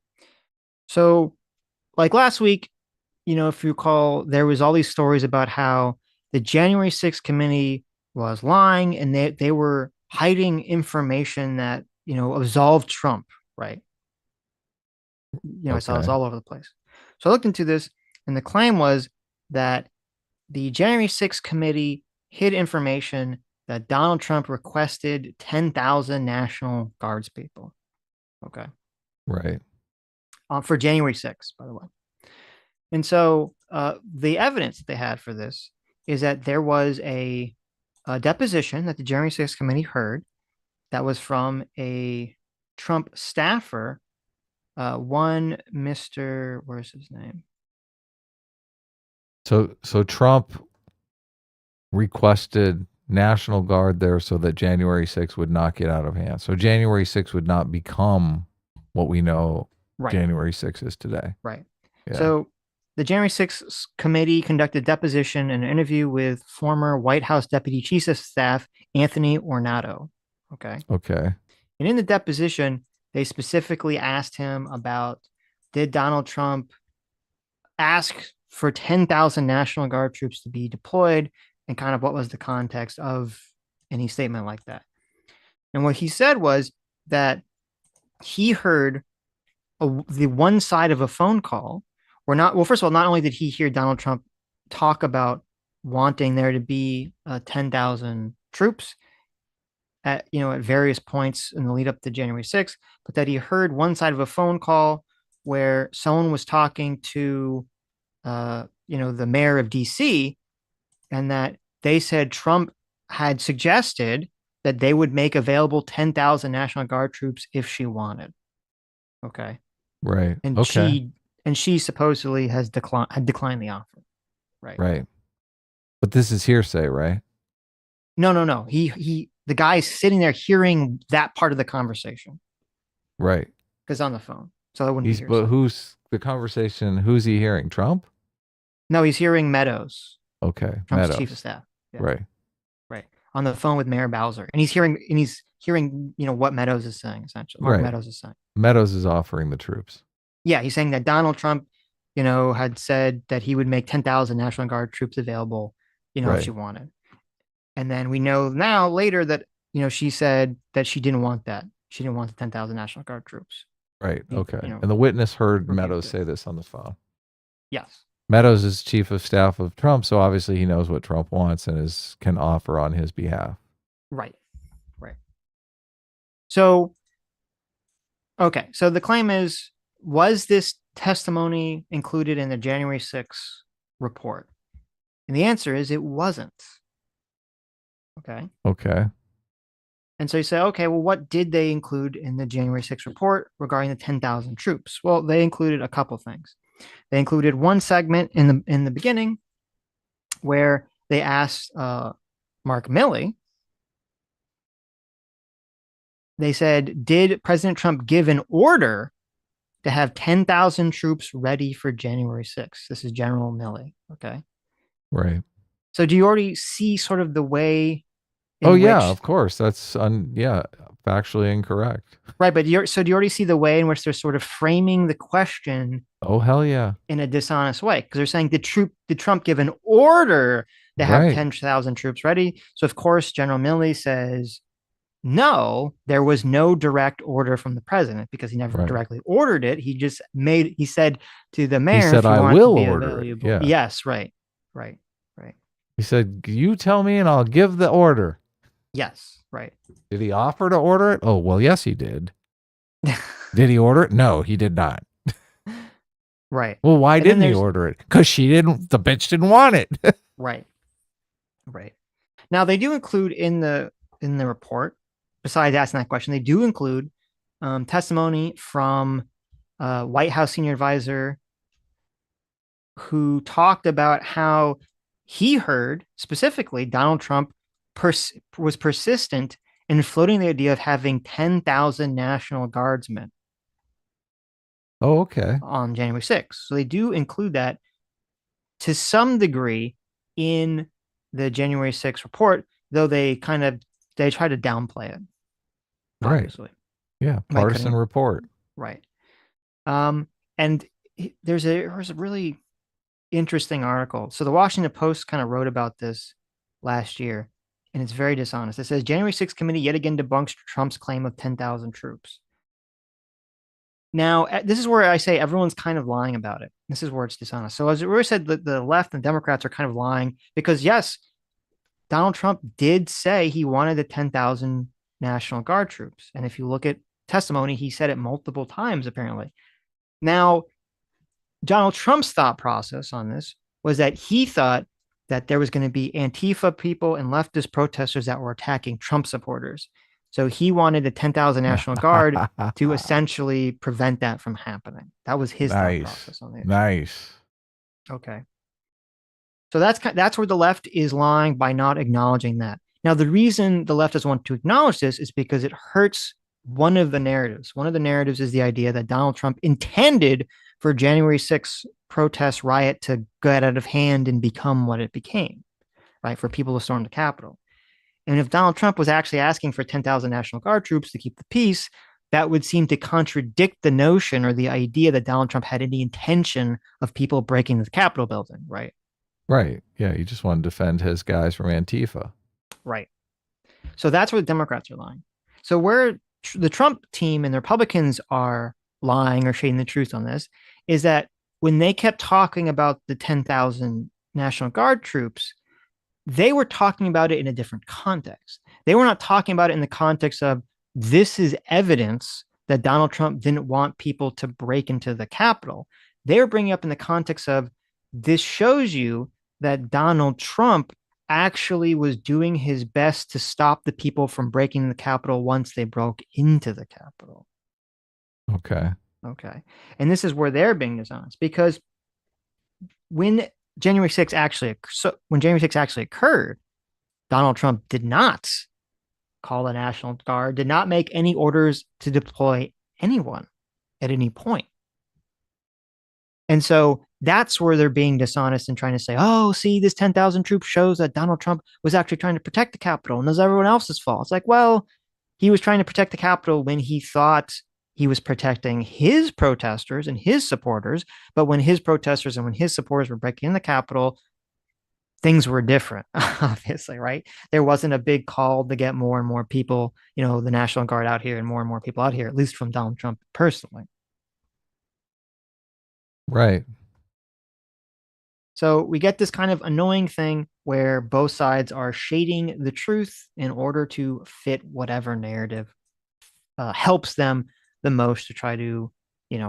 So, like last week, if you recall, there was all these stories about how the January 6th committee was lying and they were hiding information that, absolved Trump, right? I saw this Okay. all over the place. So I looked into this, and the claim was that the January 6th committee hid information that Donald Trump requested 10,000 National Guards people. Okay. Right. For January 6th, by the way. And so the evidence that they had for this is that there was a deposition that the January 6th committee heard that was from a Trump staffer, one Mr. Where's his name? So Trump requested National Guard there so that January 6th would not get out of hand. So January 6th would not become what we know Right, January 6th is today. right. Yeah. So the January 6th committee conducted deposition and an interview with former White House Deputy Chief of Staff Anthony Ornato. Okay. Okay. And in the deposition, they specifically asked him about, did Donald Trump ask for 10,000 National Guard troops to be deployed, and kind of what was the context of any statement like that. And what he said was that he heard the one side of a phone call, or not. Well, first of all, not only did he hear Donald Trump talk about wanting there to be 10,000 troops at various points in the lead up to January 6th, but that he heard one side of a phone call where someone was talking to the mayor of DC, and that they said Trump had suggested that they would make available 10,000 National Guard troops if she wanted. Okay. Right. And Okay. and she supposedly had declined the offer. Right. Right. But this is hearsay, right? No, no, no. The guy's sitting there hearing that part of the conversation Right. because on the phone, so that wouldn't be But hearsay. who's the conversation? Who's he hearing? Trump? No, he's hearing Meadows, Okay. Trump's chief of Meadows. staff. Yeah, Right. right. On the phone with Mayor Bowser, and he's hearing what Meadows is saying essentially. Mark Right. Meadows is saying. Meadows is offering the troops. Yeah, he's saying that Donald Trump, had said that he would make 10,000 National Guard troops available, if Right. she wanted. And then we know now later that, she said that she didn't want that. She didn't want the 10,000 National Guard troops. Right. He, Okay. And the witness heard rebuked Meadows it. say this on the phone. Yes. Meadows is chief of staff of Trump, so obviously he knows what Trump wants and can offer on his behalf. Right. Right. So, okay. So the claim is, was this testimony included in the January 6th report? And the answer is it wasn't. Okay. Okay. And so you say, okay, well, what did they include in the January 6th report regarding the 10,000 troops? Well, they included a couple things. They included one segment in the beginning where they asked Mark Milley. They said, did President Trump give an order to have 10,000 troops ready for January 6th? This is General Milley. Okay. Right. So do you already see sort of the way Oh in yeah, which, of course. That's factually incorrect. right? But so do you already see the way in which they're sort of framing the question Oh hell yeah. in a dishonest way? Because they're saying, did Trump give an order to have Right. 10,000 troops ready? So of course, General Milley says, no, there was no direct order from the president because he never Right. directly ordered it. He said to the He mayor, said if you I want it to will be order it. available. Yeah. Yes, right, right, right. He said, "You tell me and I'll give the order." Yes, right. Did he offer to order it? Oh, well, yes he did. Did he order it? No, he did not. Right. Well, why And then didn't he there's, order it? Cuz the bitch didn't want it. right, right. Now they do include in the report, besides asking that question, they do include testimony from White House senior advisor who talked about how he heard specifically Donald Trump was persistent in floating the idea of having 10,000 National Guardsmen Oh, okay. on January 6th. So they do include that to some degree in the January 6th report, though they try to downplay it, Right. obviously, Yeah, by partisan cutting report. right. And there's a really interesting article. So the Washington Post kind of wrote about this last year, and it's very dishonest. It says January 6th committee yet again debunks Trump's claim of 10,000 troops. Now, this is where I say everyone's kind of lying about it. This is where it's dishonest. So as we said, the left and Democrats are kind of lying because yes, Donald Trump did say he wanted the 10,000 National Guard troops. And if you look at testimony, he said it multiple times, apparently. Now, Donald Trump's thought process on this was that he thought that there was going to be Antifa people and leftist protesters that were attacking Trump supporters. So he wanted the 10,000 National Guard to essentially prevent that from happening. That was his thought Nice. process on the issue. Nice. Okay. So that's where the left is lying by not acknowledging that. Now, the reason the left doesn't want to acknowledge this is because it hurts one of the narratives. One of the narratives is the idea that Donald Trump intended for January 6th protest riot to get out of hand and become what it became, right? For people to storm the Capitol. And if Donald Trump was actually asking for 10,000 National Guard troops to keep the peace, that would seem to contradict the notion or the idea that Donald Trump had any intention of people breaking the Capitol building, right? Right. Yeah, he just wanted to defend his guys from Antifa. Right. So that's where the Democrats are lying. So where the Trump team and the Republicans are lying or shading the truth on this is that when they kept talking about the 10,000 National Guard troops, they were talking about it in a different context. They were not talking about it in the context of this is evidence that Donald Trump didn't want people to break into the Capitol. They were bringing up in the context of this shows you that Donald Trump actually was doing his best to stop the people from breaking the Capitol once they broke into the Capitol. Okay. Okay. And this is where they're being dishonest because when January 6th actually occurred, Donald Trump did not call the National Guard, did not make any orders to deploy anyone at any point. And so that's where they're being dishonest and trying to say, oh, see, this 10,000 troops shows that Donald Trump was actually trying to protect the Capitol and it was everyone else's fault. It's like, well, he was trying to protect the Capitol when he thought he was protecting his protesters and his supporters. But when his protesters and when his supporters were breaking in the Capitol, things were different, obviously, right? There wasn't a big call to get more and more people, the National Guard out here and more people out here, at least from Donald Trump personally. Right. So we get this kind of annoying thing where both sides are shading the truth in order to fit whatever narrative helps them the most to try to,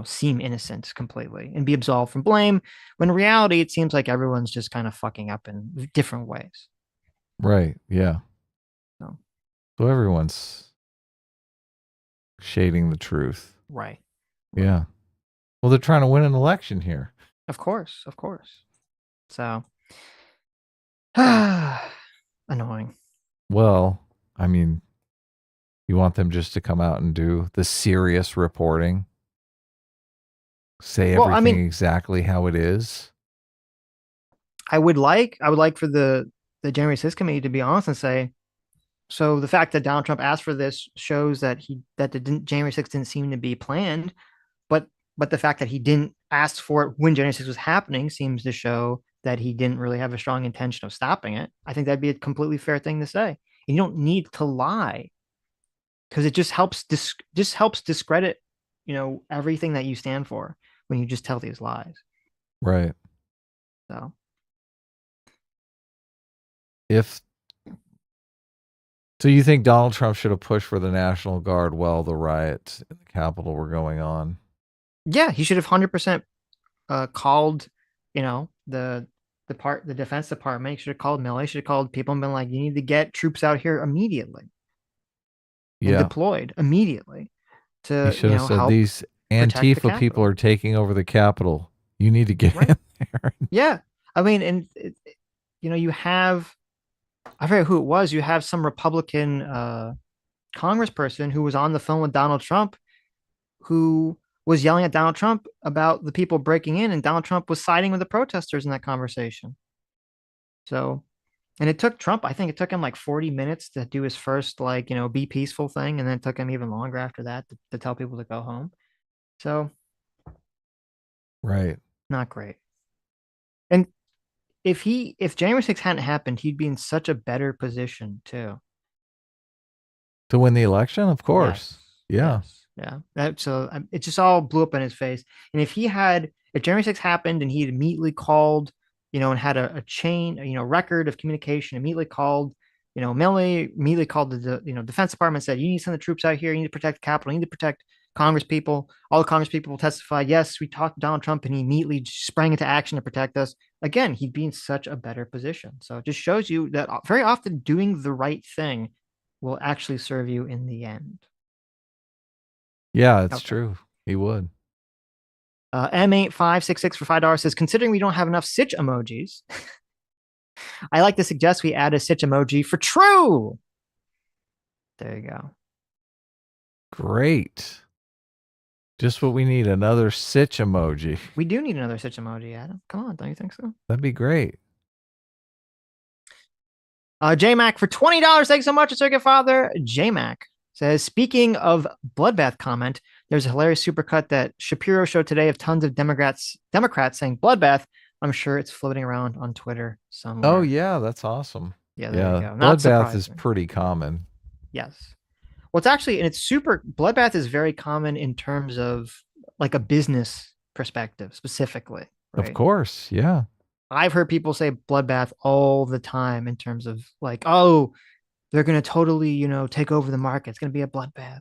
seem innocent completely and be absolved from blame. When in reality, it seems like everyone's just kind of fucking up in different ways. Right. Yeah. So, So everyone's shading the truth. right. Right. Yeah. Well, they're trying to win an election here. Of course. Of course. So, annoying. Well, I mean, you want them just to come out and do the serious reporting, say Well, I everything mean, exactly how it is. I would like for the January 6th committee to be honest and say, so the fact that Donald Trump asked for this shows that the January 6th didn't seem to be planned, but the fact that he didn't ask for it when January 6th was happening seems to show that he didn't really have a strong intention of stopping it. I think that'd be a completely fair thing to say. And you don't need to lie because it just helps discredit, everything that you stand for when you just tell these lies. Right. So If so, you think Donald Trump should have pushed for the National Guard while the riots in the Capitol were going on? yeah, he should have 100% called, the Defense Department. He should have called Milley. He should have called people and been like, you need to get troops out here immediately and Yeah. deployed immediately He to, should have said help these protect the Antifa people Capitol. are taking over the Capitol. You need to get Right. in there. Yeah. I mean, and you have, I forget who it was. You have some Republican congressperson who was on the phone with Donald Trump who was yelling at Donald Trump about the people breaking in, and Donald Trump was siding with the protesters in that conversation. So, and it took Trump, I think it took him like 40 minutes to do his first, like, be peaceful thing. And then it took him even longer after that to tell people to go home. So, Right. not great. And if January 6th hadn't happened, he'd be in such a better position too. To win the election, of Yes. course. Yeah. Yes. Yeah. So it just all blew up in his face. And if January 6th happened and he had immediately called, and had a chain, record of communication, immediately called, Milley, immediately called the, Defense Department, said, you need to send the troops out here. You need to protect the Capitol. You need to protect Congress people. All the Congress people testified, yes, we talked to Donald Trump and he immediately sprang into action to protect us. Again, he'd be in such a better position. So it just shows you that very often doing the right thing will actually serve you in the end. Yeah, it's Okay. true. He would. M8566 for $5 says, considering we don't have enough Sitch emojis, I like to suggest we add a Sitch emoji for true. There you go. Great. Just what we need, another Sitch emoji. We do need another Sitch emoji, Adam. Come on, don't you think so? That'd be great. JMac for $20. Thanks so much, Circuit Father. JMac says, speaking of bloodbath comment, there's a hilarious supercut that Shapiro showed today of tons of Democrats saying bloodbath. I'm sure it's floating around on Twitter somewhere. Oh, yeah, that's awesome. Yeah, there you Yeah, go. Not bloodbath is surprising. pretty common. Yes. Well, it's actually, and it's super, bloodbath is very common in terms of like a business perspective specifically, Of right? course, yeah. I've heard people say bloodbath all the time in terms of like, oh, they're going to totally, take over the market. It's going to be a bloodbath.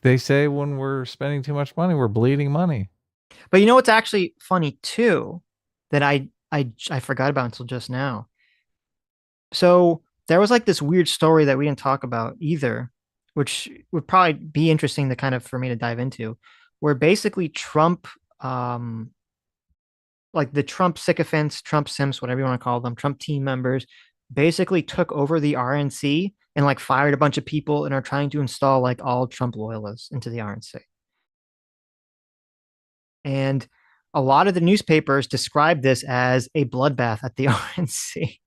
They say when we're spending too much money, we're bleeding money. But what's actually funny too, that I forgot about until just now. So there was like this weird story that we didn't talk about either, which would probably be interesting to kind of for me to dive into, where basically Trump, um, like the Trump sycophants, Trump simps, whatever you want to call them, Trump team members, basically took over the RNC and like fired a bunch of people and are trying to install like all Trump loyalists into the RNC. And a lot of the newspapers describe this as a bloodbath at the RNC.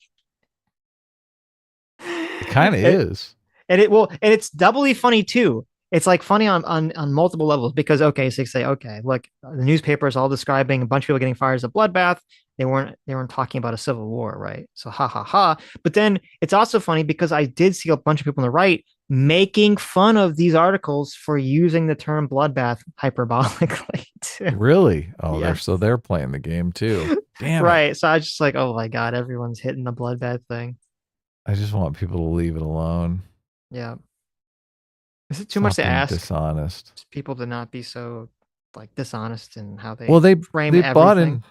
It kind of it, is. and it's doubly funny too. It's like funny on multiple levels because okay, so you say okay, look, the newspaper is all describing a bunch of people getting fired as a bloodbath. They weren't talking about a civil war, right? So ha ha ha. But then it's also funny because I did see a bunch of people on the right making fun of these articles for using the term bloodbath hyperbolically too. Really? Oh, Yes. they're playing the game too. Damn it. Right. So I was just like, oh my God, everyone's hitting the bloodbath thing. I just want people to leave it alone. Yeah. Is it too much Stop to being ask? dishonest. Just people to not be so like dishonest in how Well, they they frame they bought everything.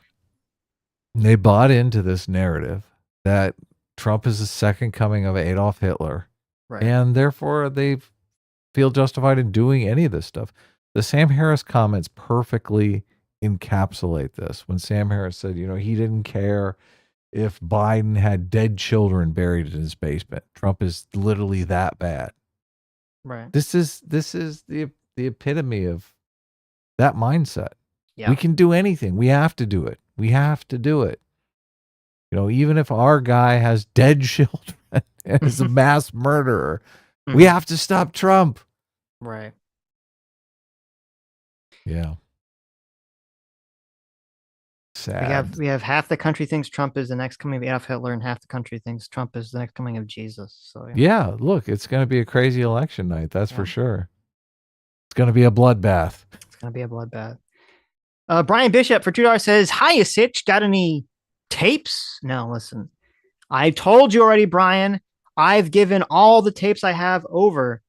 in they bought into this narrative that Trump is the second coming of Adolf Hitler, Right. and therefore they feel justified in doing any of this stuff. The Sam Harris comments perfectly encapsulate this. When Sam Harris said, he didn't care if Biden had dead children buried in his basement. Trump is literally that bad. Right. This is the epitome of that mindset. We Yeah. can do anything. We have to do it. We have to do it. Even if our guy has dead children and is a mass murderer, we have to stop Trump. Right. Yeah. Sad. We have half the country thinks Trump is the next coming of Adolf Hitler, and half the country thinks Trump is the next coming of Jesus. So Yeah, look, it's going to be a crazy election night. That's yeah, for sure. It's going to be a bloodbath. it's gonna be a bloodbath. Brian Bishop for $2 says, "Hiya, Sitch. Got any tapes?" No, listen. I told you already, Brian. I've given all the tapes I have over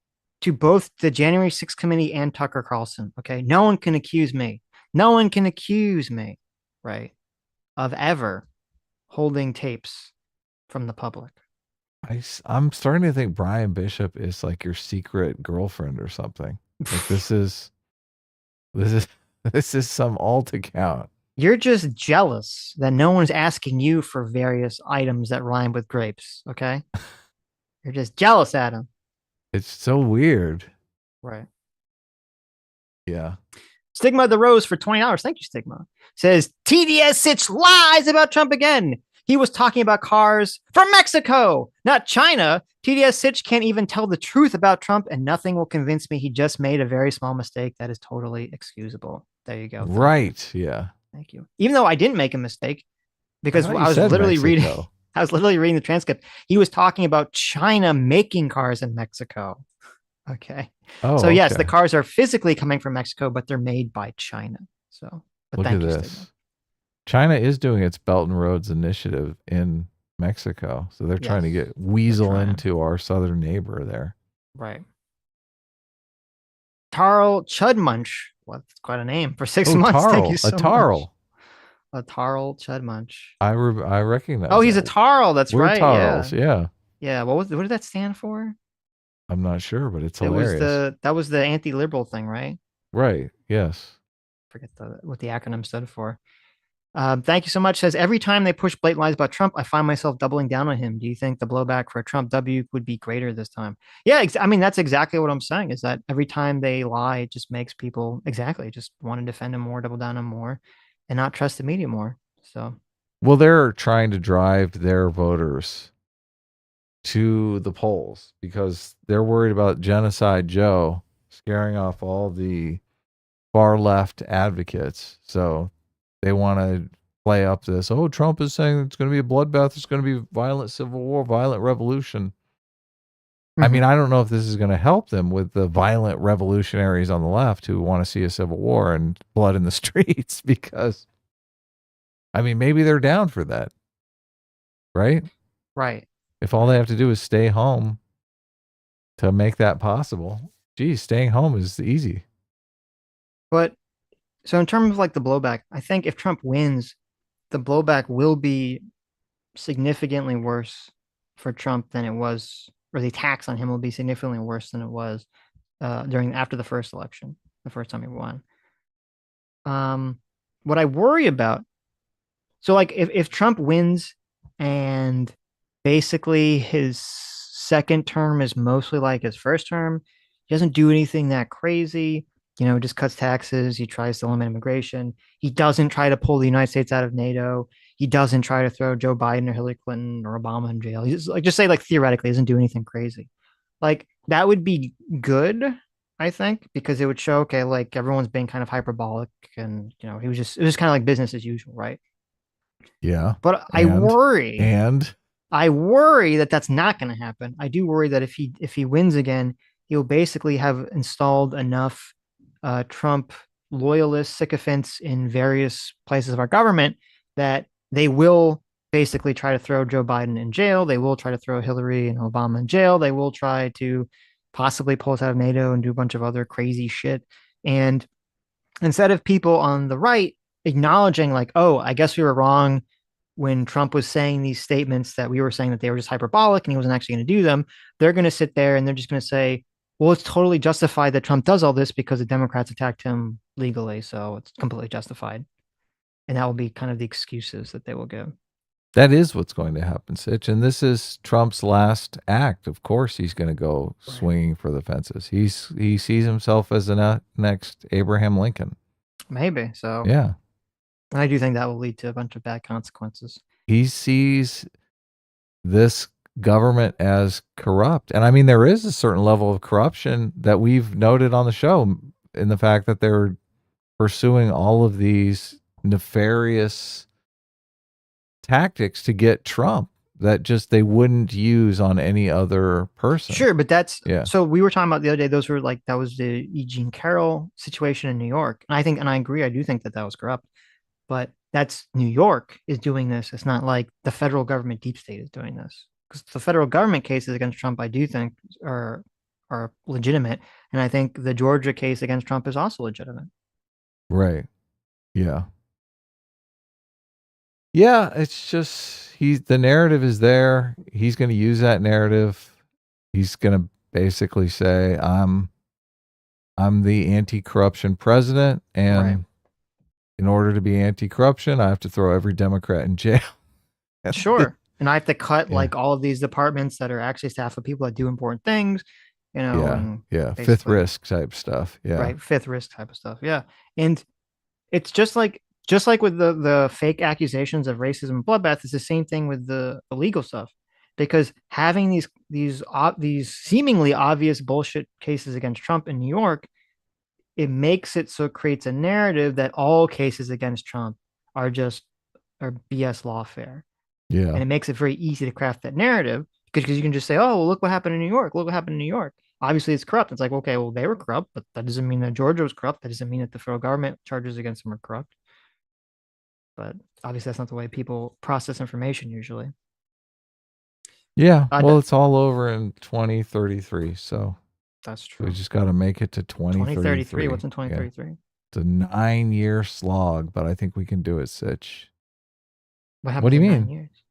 to both the January 6th committee and Tucker Carlson. Okay. No one can accuse me. No one can accuse me, right, of ever holding tapes from the public. I'm starting to think Brian Bishop is like your secret girlfriend or something. Like this is this is some alt account. You're just jealous that no one's asking you for various items that rhyme with grapes. Okay. You're just jealous, Adam. It's so weird. Right. Yeah. Stigma the Rose for $20. Thank you, Stigma. Says TDS Sitch lies about Trump again. He was talking about cars from Mexico, not China. TDS Sitch can't even tell the truth about Trump, and nothing will convince me he just made a very small mistake that is totally excusable. There you go. Right. Yeah. Thank you. Even though I didn't make a mistake, I because thought you said Mexico. I was literally reading the transcript. He was talking about China making cars in Mexico. Okay. Oh, So yes, the okay. cars are physically coming from Mexico, but they're made by China. So, but Look at thank you, Stigma. this. China is doing its Belt and Roads initiative in Mexico. So they're trying to Yes, get weasel into our southern neighbor there. right. Tarl Chudmunch. Well, that's quite a name for 6 months. Thank you Tarl. A so much. Tarl. A Tarl Chudmunch. I recognize Oh, he's a that. Tarl. That's We're right. Tarls. Yeah. Yeah. What did that stand for? I'm not sure, but it's It was hilarious. that was the anti-liberal thing, right? Right. Yes. Forget what the acronym stood for. Thank you so much. Says every time they push blatant lies about Trump, I find myself doubling down on him. Do you think the blowback for a Trump W would be greater this time? Yeah, I mean that's exactly what I'm saying. Is that every time they lie, it just makes people just want to defend him more, double down on him more, and not trust the media more. So Well, they're trying to drive their voters to the polls because they're worried about Genocide Joe scaring off all the far left advocates. So they want to play up this. Oh, Trump is saying it's going to be a bloodbath. It's going to be violent civil war, violent revolution. I mean, I don't know if this is going to help them with the violent revolutionaries on the left who want to see a civil war and blood in the streets because, I mean, maybe they're down for that, right? right. If all they have to do is stay home to make that possible, geez, staying home is easy. But so in terms of like the blowback, I think if Trump wins, the blowback will be significantly worse for Trump than it was or the attacks on him will be significantly worse than it was during after the first election, the first time he won. Um, what I worry about, so like if Trump wins and basically his second term is mostly like his first term, he doesn't do anything that crazy. Just cuts taxes. He tries to limit immigration. He doesn't try to pull the United States out of NATO. He doesn't try to throw Joe Biden or Hillary Clinton or Obama in jail. He's like, just say like theoretically, he doesn't do anything crazy. Like that would be good, I think, because it would show, okay, like everyone's being kind of hyperbolic, and it was kind of like business as usual, right? Yeah. But And and I worry that that's not going to happen. I do worry that if he wins again, he'll basically have installed enough Trump loyalist sycophants in various places of our government that they will basically try to throw Joe Biden in jail. They will try to throw Hillary and Obama in jail. They will try to possibly pull us out of NATO and do a bunch of other crazy shit. And instead of people on the right acknowledging, like, oh, I guess we were wrong when Trump was saying these statements that we were saying that they were just hyperbolic and he wasn't actually going to do them, they're going to sit there and they're just going to say, well, it's totally justified that Trump does all this because the Democrats attacked him legally. So it's completely justified. And that will be kind of the excuses that they will give. that is what's going to happen, Sitch. And this is Trump's last act. Of course, he's going to go Right. swinging for the fences. He sees himself as the next Abraham Lincoln. Maybe. So Yeah. I do think that will lead to a bunch of bad consequences. He sees this government as corrupt. And I mean, there is a certain level of corruption that we've noted on the show in the fact that they're pursuing all of these nefarious tactics to get Trump that just they wouldn't use on any other person. Sure, but that's Yeah. so we were talking about the other day. Those were like that was the Eugene Carroll situation in New York, and I think, and I agree, I do think that that was corrupt. But that's New York is doing this. It's not like the federal government deep state is doing this. Because the federal government cases against Trump, I do think are legitimate, and I think the Georgia case against Trump is also legitimate. Right. Yeah. Yeah, it's just the narrative is there. He's going to use that narrative. He's going to basically say I'm the anti-corruption president, Right. and in order to be anti-corruption, I have to throw every Democrat in jail. Sure. And I have to cut Yeah. like all of these departments that are actually staffed with people that do important things, Yeah. and Yeah. Fifth basically, risk type stuff. Yeah. right, fifth risk type of stuff. Yeah. And it's just like with the fake accusations of racism and bloodbath, it's the same thing with the illegal stuff. Because having these seemingly obvious bullshit cases against Trump in New York, it makes it so it creates a narrative that all cases against Trump are just are BS lawfare. Yeah. And it makes it very easy to craft that narrative because you can just say, oh, well, look what happened in New York. Look what happened in New York. Obviously, it's corrupt. It's like, okay, well, they were corrupt, but that doesn't mean that Georgia was corrupt. That doesn't mean that the federal government charges against them are corrupt. But obviously, that's not the way people process information usually. Yeah. Uh, Well, it's all over in 2033. So that's we true. just got to make it to 2033. What's 2033. in Yeah. 2033? It's a 9-year slog, but I think we can do it, Sitch. What What do happens you in nine mean? years?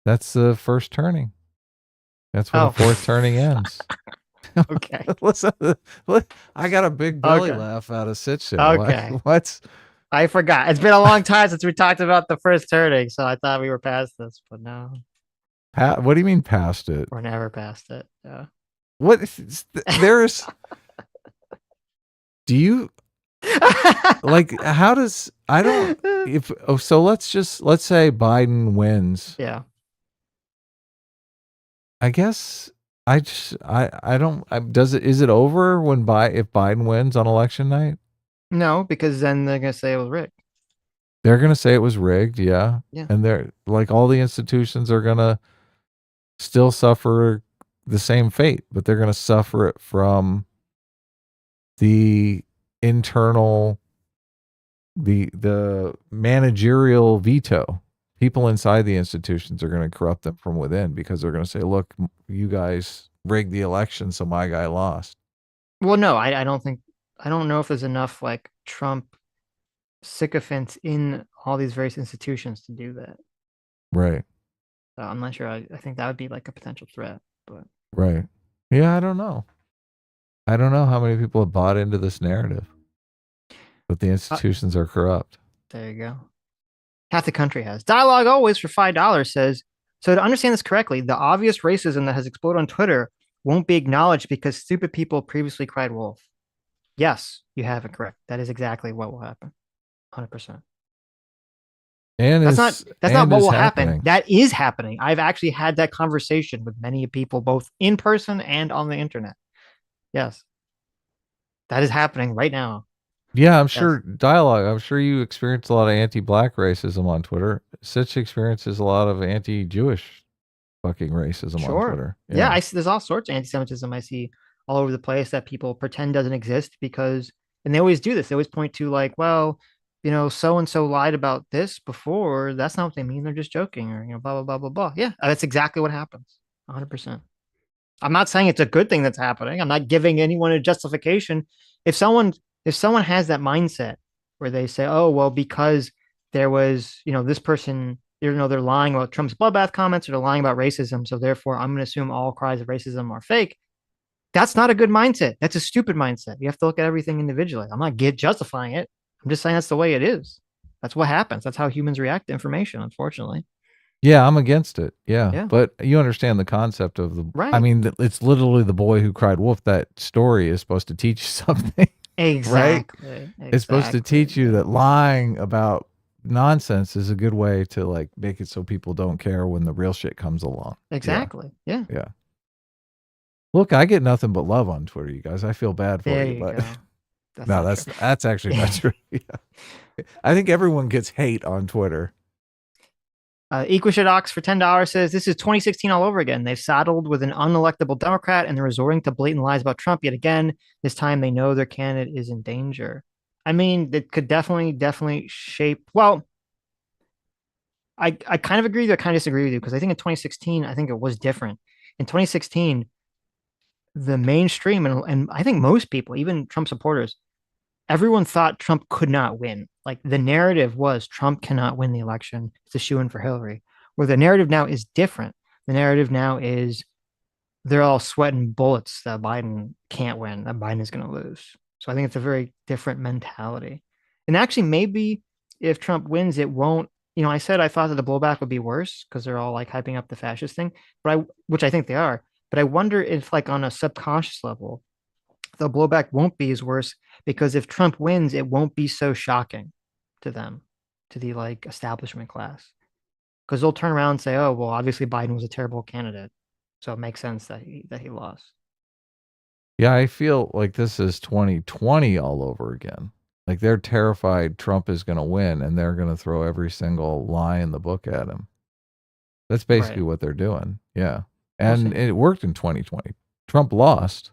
That's the first turning. That's when the Oh, fourth turning ends. okay. Listen, I got a big belly Okay. laugh out of Sitch there. Okay. What's I forgot. It's been a long time since we talked about the first turning, so I thought we were past this, but no, what do you mean past it? we're never past it. Yeah. What there's do you like how does I don't if oh so let's say Biden wins. Yeah. I guess I don't does it is it over when if Biden wins on election night? No, because then they're gonna say it was rigged. They're going to say it was rigged, yeah. Yeah. And they're like all the institutions are going to still suffer the same fate, but they're going to suffer it from the internal the managerial veto. People inside the institutions are going to corrupt them from within because they're going to say, "Look, you guys rigged the election, so my guy lost." Well, no, I don't think I don't know if there's enough like Trump sycophants in all these various institutions to do that. Right. So I'm not sure. I think that would be like a potential threat, but Right. Yeah, I don't know. I don't know how many people have bought into this narrative that the Uh, institutions are corrupt. there you go. Half the country has. Dialogue Always for $5 says, so to understand this correctly, the obvious racism that has exploded on Twitter won't be acknowledged because stupid people previously cried wolf. Yes, you have it correct. That is exactly what will happen. 100%. And That's not what is will happen. happening. That is happening. I've actually had that conversation with many people, both in person and on the internet. Yes, that is happening right now. Yeah, I'm Yes, sure dialogue. I'm sure you experience a lot of anti-black racism on Twitter. Sitch experiences a lot of anti-Jewish fucking racism on sure. Twitter. Yeah, Yeah. I see. There's all sorts of anti-Semitism I see all over the place that people pretend doesn't exist because, and they always do this. They always point to like, well, so and so lied about this before. That's not what they mean. They're just joking, or blah blah blah blah blah. Yeah, that's exactly what happens. 100%. I'm not saying it's a good thing that's happening. I'm not giving anyone a justification. If someone if someone has that mindset where they say, "Oh, well, because there was, this person, they're lying about Trump's bloodbath comments or they're lying about racism, so therefore I'm going to assume all cries of racism are fake." That's not a good mindset. That's a stupid mindset. You have to look at everything individually. I'm not justifying it. I'm just saying that's the way it is. That's what happens. That's how humans react to information, unfortunately. Yeah, I'm against it. Yeah. Yeah. But you understand the concept of I Right. mean, it's literally the boy who cried wolf. That story is supposed to teach you something, right? Exactly. It's supposed to Exactly. teach you Yeah. that lying about nonsense is a good way to like make it so people don't care when the real shit comes along. Yeah. Exactly. Yeah. Yeah. Look, I get nothing but love on Twitter, you guys. I feel bad for There you, you but go. That's no, not true. that's actually not true. Yeah. I think everyone gets hate on Twitter. Equishadox for $10 says this is 2016 all over again. They've saddled with an unelectable Democrat and they're resorting to blatant lies about Trump yet again. This time they know their candidate is in danger. I mean, it could definitely shape. Well, I kind of agree with you. I kind of disagree with you because I think in 2016, I think it was different. In 2016, the mainstream and I think most people, even Trump supporters, everyone thought Trump could not win. Like the narrative was Trump cannot win the election. It's a shoe in for Hillary. Where the narrative now is different. The narrative now is they're all sweating bullets that Biden can't win, that Biden is going to lose. So I think it's a very different mentality. And actually, maybe if Trump wins, it won't. I said I thought that the blowback would be worse because they're all like hyping up the fascist thing, which I think they are. But I wonder if, like, on a subconscious level, the blowback won't be as worse because if Trump wins, it won't be so shocking to them, to the like establishment class, because they'll turn around and say, "Oh, well, obviously Biden was a terrible candidate, so it makes sense that he lost." Yeah, I feel like this is 2020 all over again. Like they're terrified Trump is going to win and they're going to throw every single lie in the book at him. That's basically Right. what they're doing. Yeah. We'll And see. it worked in 2020. Trump lost.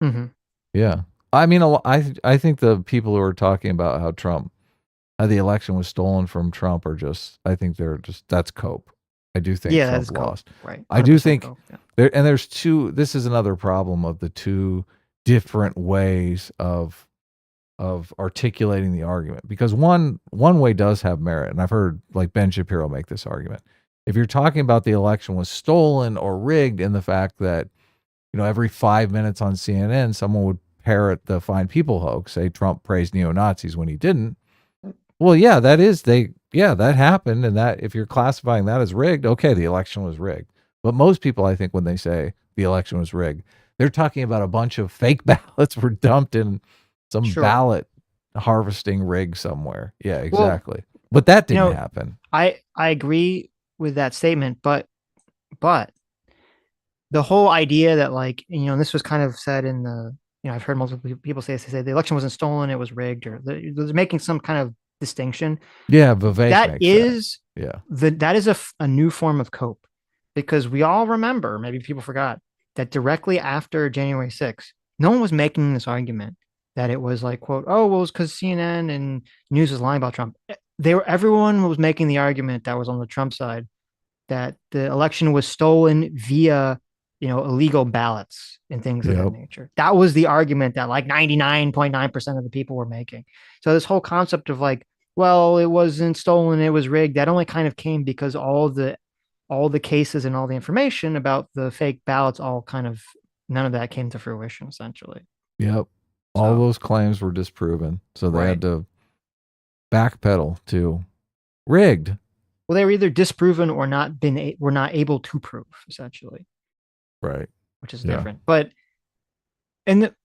Mm-hmm. Yeah. I mean, I think the people who are talking about how the election was stolen from Trump are just, I think they're just, that's cope. I do think Yeah, Trump that's cope. lost. Right. I do 100% think cope. Yeah. there's this is another problem of the two different ways of articulating the argument because one way does have merit, and I've heard like Ben Shapiro make this argument. If you're talking about the election was stolen or rigged, in the fact that every 5 minutes on CNN someone would parrot the Fine People hoax, say Trump praised neo Nazis when he didn't. Well, yeah, that happened, and that if you're classifying that as rigged, okay, the election was rigged. But most people, I think, when they say the election was rigged, they're talking about a bunch of fake ballots were dumped in some Sure. ballot harvesting rig somewhere. Yeah, Well, exactly. But that you didn't know, happen. I agree with that statement, but the whole idea that, like, this was kind of said in the, I've heard multiple people say this, they say the election wasn't stolen, it was rigged, or they're making some kind of distinction. Yeah, Vivek That makes that. is Yeah. that is a new form of cope, because we all remember, maybe people forgot, that directly after January 6th, no one was making this argument that it was like, quote, oh, well, it's because CNN and news was lying about Trump. Everyone was making the argument that was on the Trump side that the election was stolen via, illegal ballots and things of that Yep. nature. That was the argument that like 99.9% of the people were making. So this whole concept of like, well, it wasn't stolen, it was rigged, that only kind of came because all the all the cases and all the information about the fake ballots all kind of none of that came to fruition essentially. Yep. All So those claims were disproven. So they right. had to backpedal to rigged. Well, they were either disproven or not been were not able to prove essentially, Right. which is Yeah. different. And the,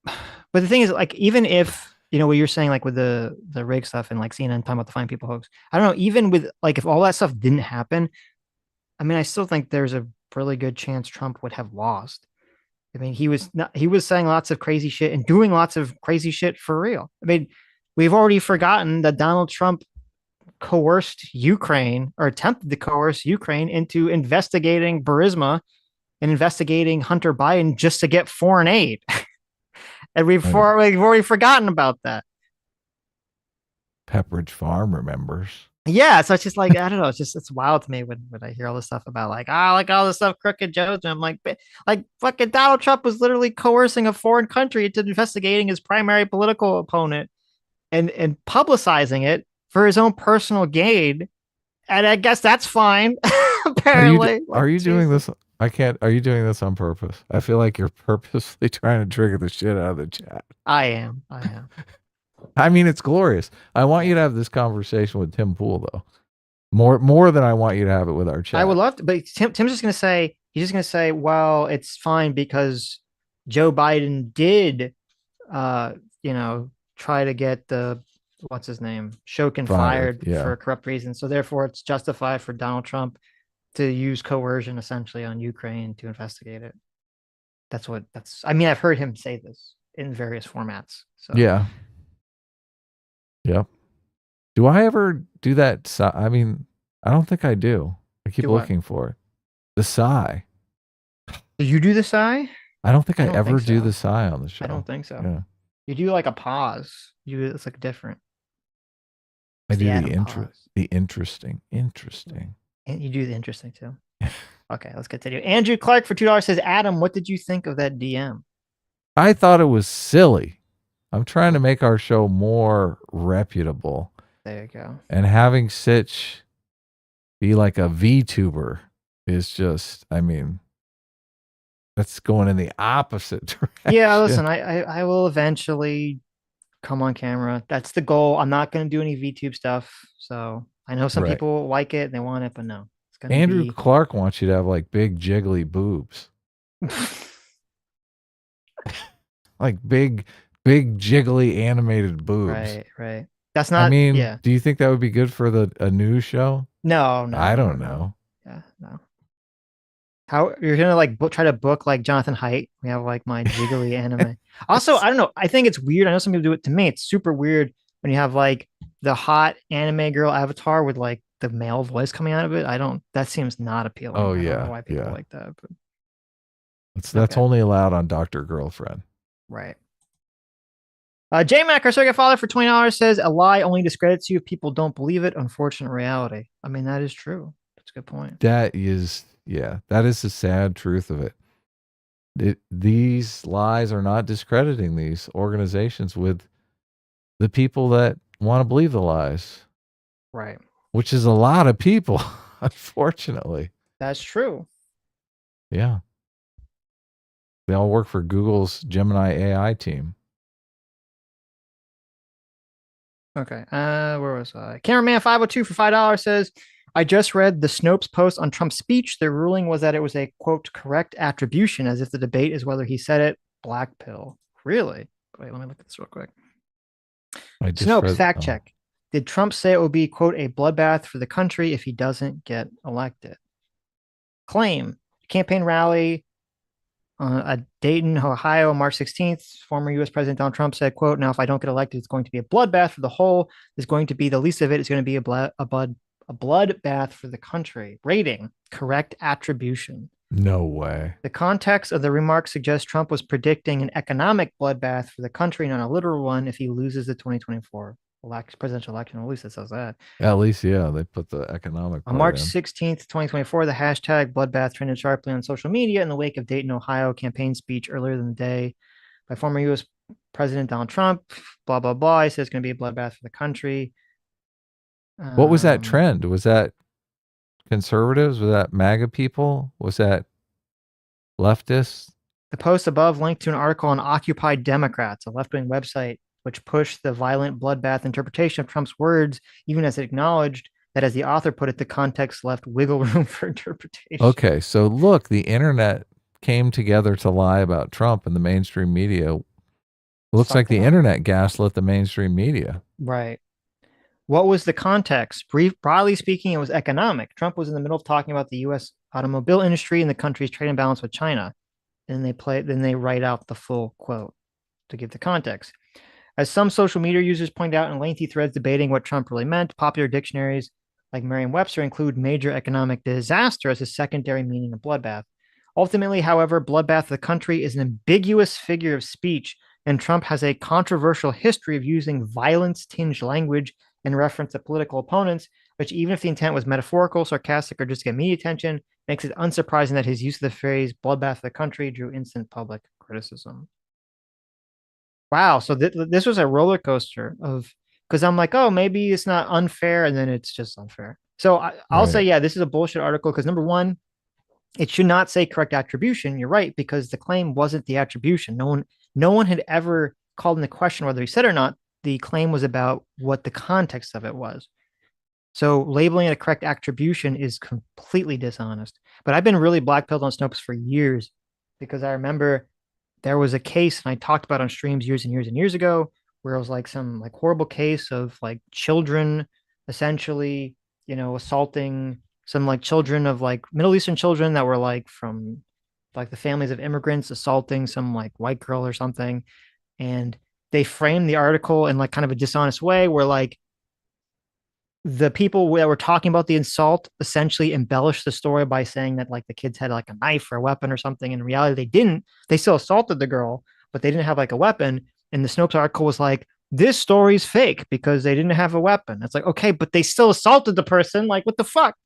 but the thing is, like, even if what you're saying, like with the rig stuff and like CNN talking about the fine people hoax, I don't know. Even with like if all that stuff didn't happen, I mean, I still think there's a really good chance Trump would have lost. I mean, he was saying lots of crazy shit and doing lots of crazy shit for real. I mean, we've already forgotten that Donald Trump coerced Ukraine or attempted to coerce Ukraine into investigating Burisma and investigating Hunter Biden just to get foreign aid. And I, we've already forgotten about that. Pepperidge Farm remembers. Yeah, so it's just like I don't know. It's wild to me when I hear all this stuff about like all this stuff crooked Joe's. And I'm like fucking Donald Trump was literally coercing a foreign country into investigating his primary political opponent and publicizing it for his own personal gain. And I guess that's fine. Apparently, Are like you doing Jesus, this? I can't. Are you doing this on purpose? I feel like you're purposely trying to trigger the shit out of the chat. I am. I mean, it's glorious. I want Yeah. you to have this conversation with Tim Pool though. More than I want you to have it with our I would chat. love to, but Tim's just gonna say he's just gonna say, well, it's fine because Joe Biden did uh, try to get the what's his name, Shokin Fired. fired Yeah. for corrupt reasons. So therefore it's justified for Donald Trump to use coercion essentially on Ukraine to investigate it. That's I mean, I've heard him say this in various formats. So Yeah. Yep. Do I ever do that? I mean, I don't think I do. I keep do what? looking for it. The sigh. Do you do the sigh? I don't think I I don't think ever do so. the sigh on the I show. don't think so. Yeah. You do like a pause. It's like different. I It's the do Adam pause. the interesting. And you do the interesting too. Okay, let's continue. Andrew Clark for $2 says, Adam, what did you think of that DM? I thought it was silly. I'm trying to make our show more reputable, There you go. and having Sitch be like a VTuber is just, I mean, that's going in the opposite Yeah, direction. listen, I will eventually come on camera. That's the goal. I'm not going to do any VTube stuff. So I know some Right. people like it and they want it, but no, it's going to Andrew be Clark wants you to have like big jiggly boobs. Like big jiggly animated boobs. right, right. That's I not, mean, yeah. do you think that would be good for the a news show? No, no, I no, don't no. know. Yeah, no. How you're gonna like try to book like Jonathan Haidt? We have like my jiggly anime. Also, I don't know. I think it's weird. I know some people do it. To me, it's super weird when you have like the hot anime girl avatar with like the male voice coming out of it. I don't. That seems not Oh appealing. I don't know yeah, why people yeah. like that. But That's okay, only allowed on Dr. Girlfriend. right. J Mac, our circuit father for $20 says a lie only discredits you if people don't believe it. Unfortunate reality. I mean, that is true. That's a good point. That is, yeah, that is the sad truth of it. These lies are not discrediting these organizations with the people that want to believe the lies, Right. which is a lot of people, unfortunately. That's true. Yeah. They all work for Google's Gemini AI team. Okay. Where was I? Cameraman 502 for $5 says, I just read the Snopes post on Trump's speech. Their ruling was that it was a quote correct attribution, as if the debate is whether he said it. Black pill. Really? Wait, let me look at this real quick. I just Snopes read, fact oh, check. Did Trump say it will be quote a bloodbath for the country if he doesn't get elected? Claim campaign rally at Dayton, Ohio, March 16th, former U.S. President Donald Trump said, quote, now, if I don't get elected, it's going to be a bloodbath for the whole. It's going to be the least of it. It's going to be a bloodbath for the country. Rating, correct attribution. no way. The context of the remark suggests Trump was predicting an economic bloodbath for the country, not a literal one, if he loses the 2024 presidential election. At least it says that. At least, yeah, they put the economic On part March in. 16th, 2024, the hashtag bloodbath trended sharply on social media in the wake of Dayton, Ohio campaign speech earlier in the day by former U.S. President Donald Trump. Blah, blah, blah. He says it's going to be a bloodbath for the country. What was that Um, trend? Was that conservatives? Was that MAGA people? Was that leftists? The post above linked to an article on Occupy Democrats, a left wing website which pushed the violent bloodbath interpretation of Trump's words, even as it acknowledged that, as the author put it, the context left wiggle room for interpretation. Okay, so look, the internet came together to lie about Trump, and the mainstream media looks like Sucked it the up. internet gaslit the mainstream media. Right. What was the context? Broadly speaking, it was economic. Trump was in the middle of talking about the U.S. automobile industry and the country's trade imbalance with China. And then they write out the full quote to give the context. As some social media users point out in lengthy threads debating what Trump really meant, popular dictionaries like Merriam-Webster include major economic disaster as a secondary meaning of bloodbath. Ultimately, however, bloodbath of the country is an ambiguous figure of speech, and Trump has a controversial history of using violence-tinged language in reference to political opponents, which, even if the intent was metaphorical, sarcastic, or just to get media attention, makes it unsurprising that his use of the phrase bloodbath of the country drew instant public criticism. Wow. So this was a roller coaster of, because I'm like, oh, maybe it's not unfair, and then it's just unfair. So I'll say, Right. yeah, this is a bullshit article because number one, it should not say correct attribution. You're right, because the claim wasn't the attribution. No one had ever called into question whether he said or not. The claim was about what the context of it was. So labeling it a correct attribution is completely dishonest. But I've been really blackpilled on Snopes for years because I remember there was a case, and I talked about on streams years and years and years ago, where it was like some like horrible case of like children essentially, assaulting some like children of like Middle Eastern children that were like from like the families of immigrants assaulting some like white girl or something. And they framed the article in like kind of a dishonest way where like the people that were talking about the insult essentially embellished the story by saying that like the kids had like a knife or a weapon or something. In reality, they didn't. They still assaulted the girl, but they didn't have like a weapon. And the Snopes article was like, this story's fake because they didn't have a weapon. It's like, okay, but they still assaulted the person. Like, what the fuck?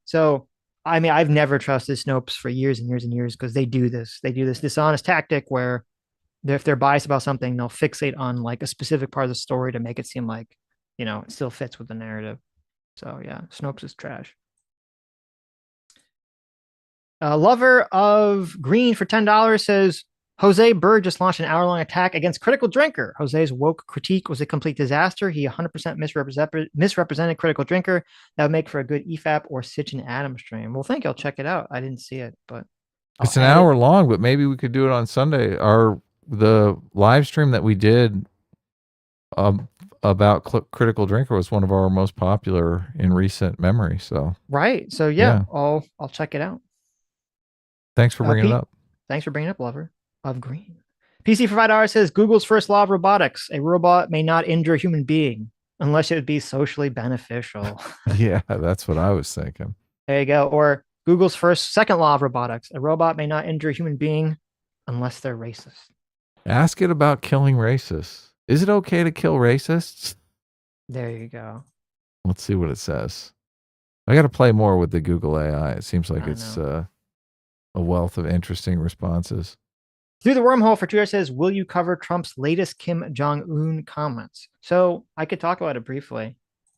So, I mean, I've never trusted Snopes for years and years and years because they do this. They do this dishonest tactic where if they're biased about something, they'll fixate on like a specific part of the story to make it seem like, it still fits with the narrative. So yeah, Snopes is trash. Lover of Green for $10 says Jose Bird just launched an hour-long attack against Critical Drinker. Jose's woke critique was a complete disaster. He 100% misrepresented Critical Drinker. That would make for a good EFAP or Sitch and Adam stream. Well, thank you. I'll check it out. I didn't see it, but I'll It's an add it. hour long, but maybe we could do it on Sunday. The live stream that we did um, about Critical Drinker was one of our most popular in recent memory. So Right. So yeah, yeah, I'll check it out. thanks for bringing it Pete, up. thanks for bringing up Lover of Green. PC for $5 says Google's first law of robotics: a robot may not injure a human being unless it would be socially beneficial. Yeah, that's what I was thinking. There you go. Or Google's second law of robotics: a robot may not injure a human being unless they're racist. Ask it about killing racists. Is it okay to kill racists? There you go. Let's see what it says. I got to play more with the Google AI. It seems like I it's know. a wealth of interesting responses. Through the wormhole for Twitter says, will you cover Trump's latest Kim Jong-un comments? So I could talk about it briefly.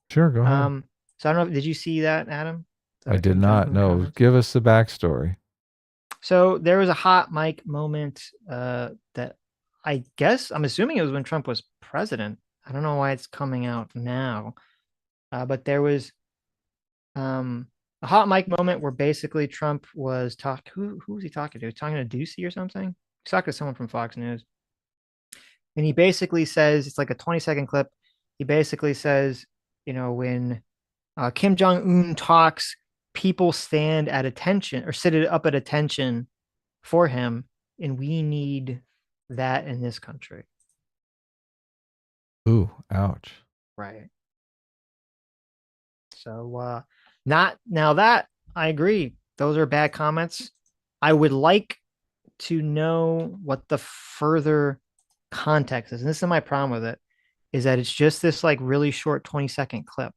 Sure, go ahead. So I don't know. Did you see that, Adam? I The did Kim not Jong-un know. comments? Give us the backstory. So there was a hot mic moment that I guess I'm assuming it was when Trump was president. I don't know why it's coming out now, but there was a hot mic moment where basically Trump was talking. Who was he talking to? He was talking to Ducey or something. He's talking to someone from Fox News, and he basically says it's like a 20-second clip. He basically says, when Kim Jong Un talks, people stand at attention or sit up at attention for him, and we need that in this country. Ooh, ouch. Right. So not now that I agree. Those are bad comments. I would like to know what the further context is. And this is my problem with it, is that it's just this like really short 20-second clip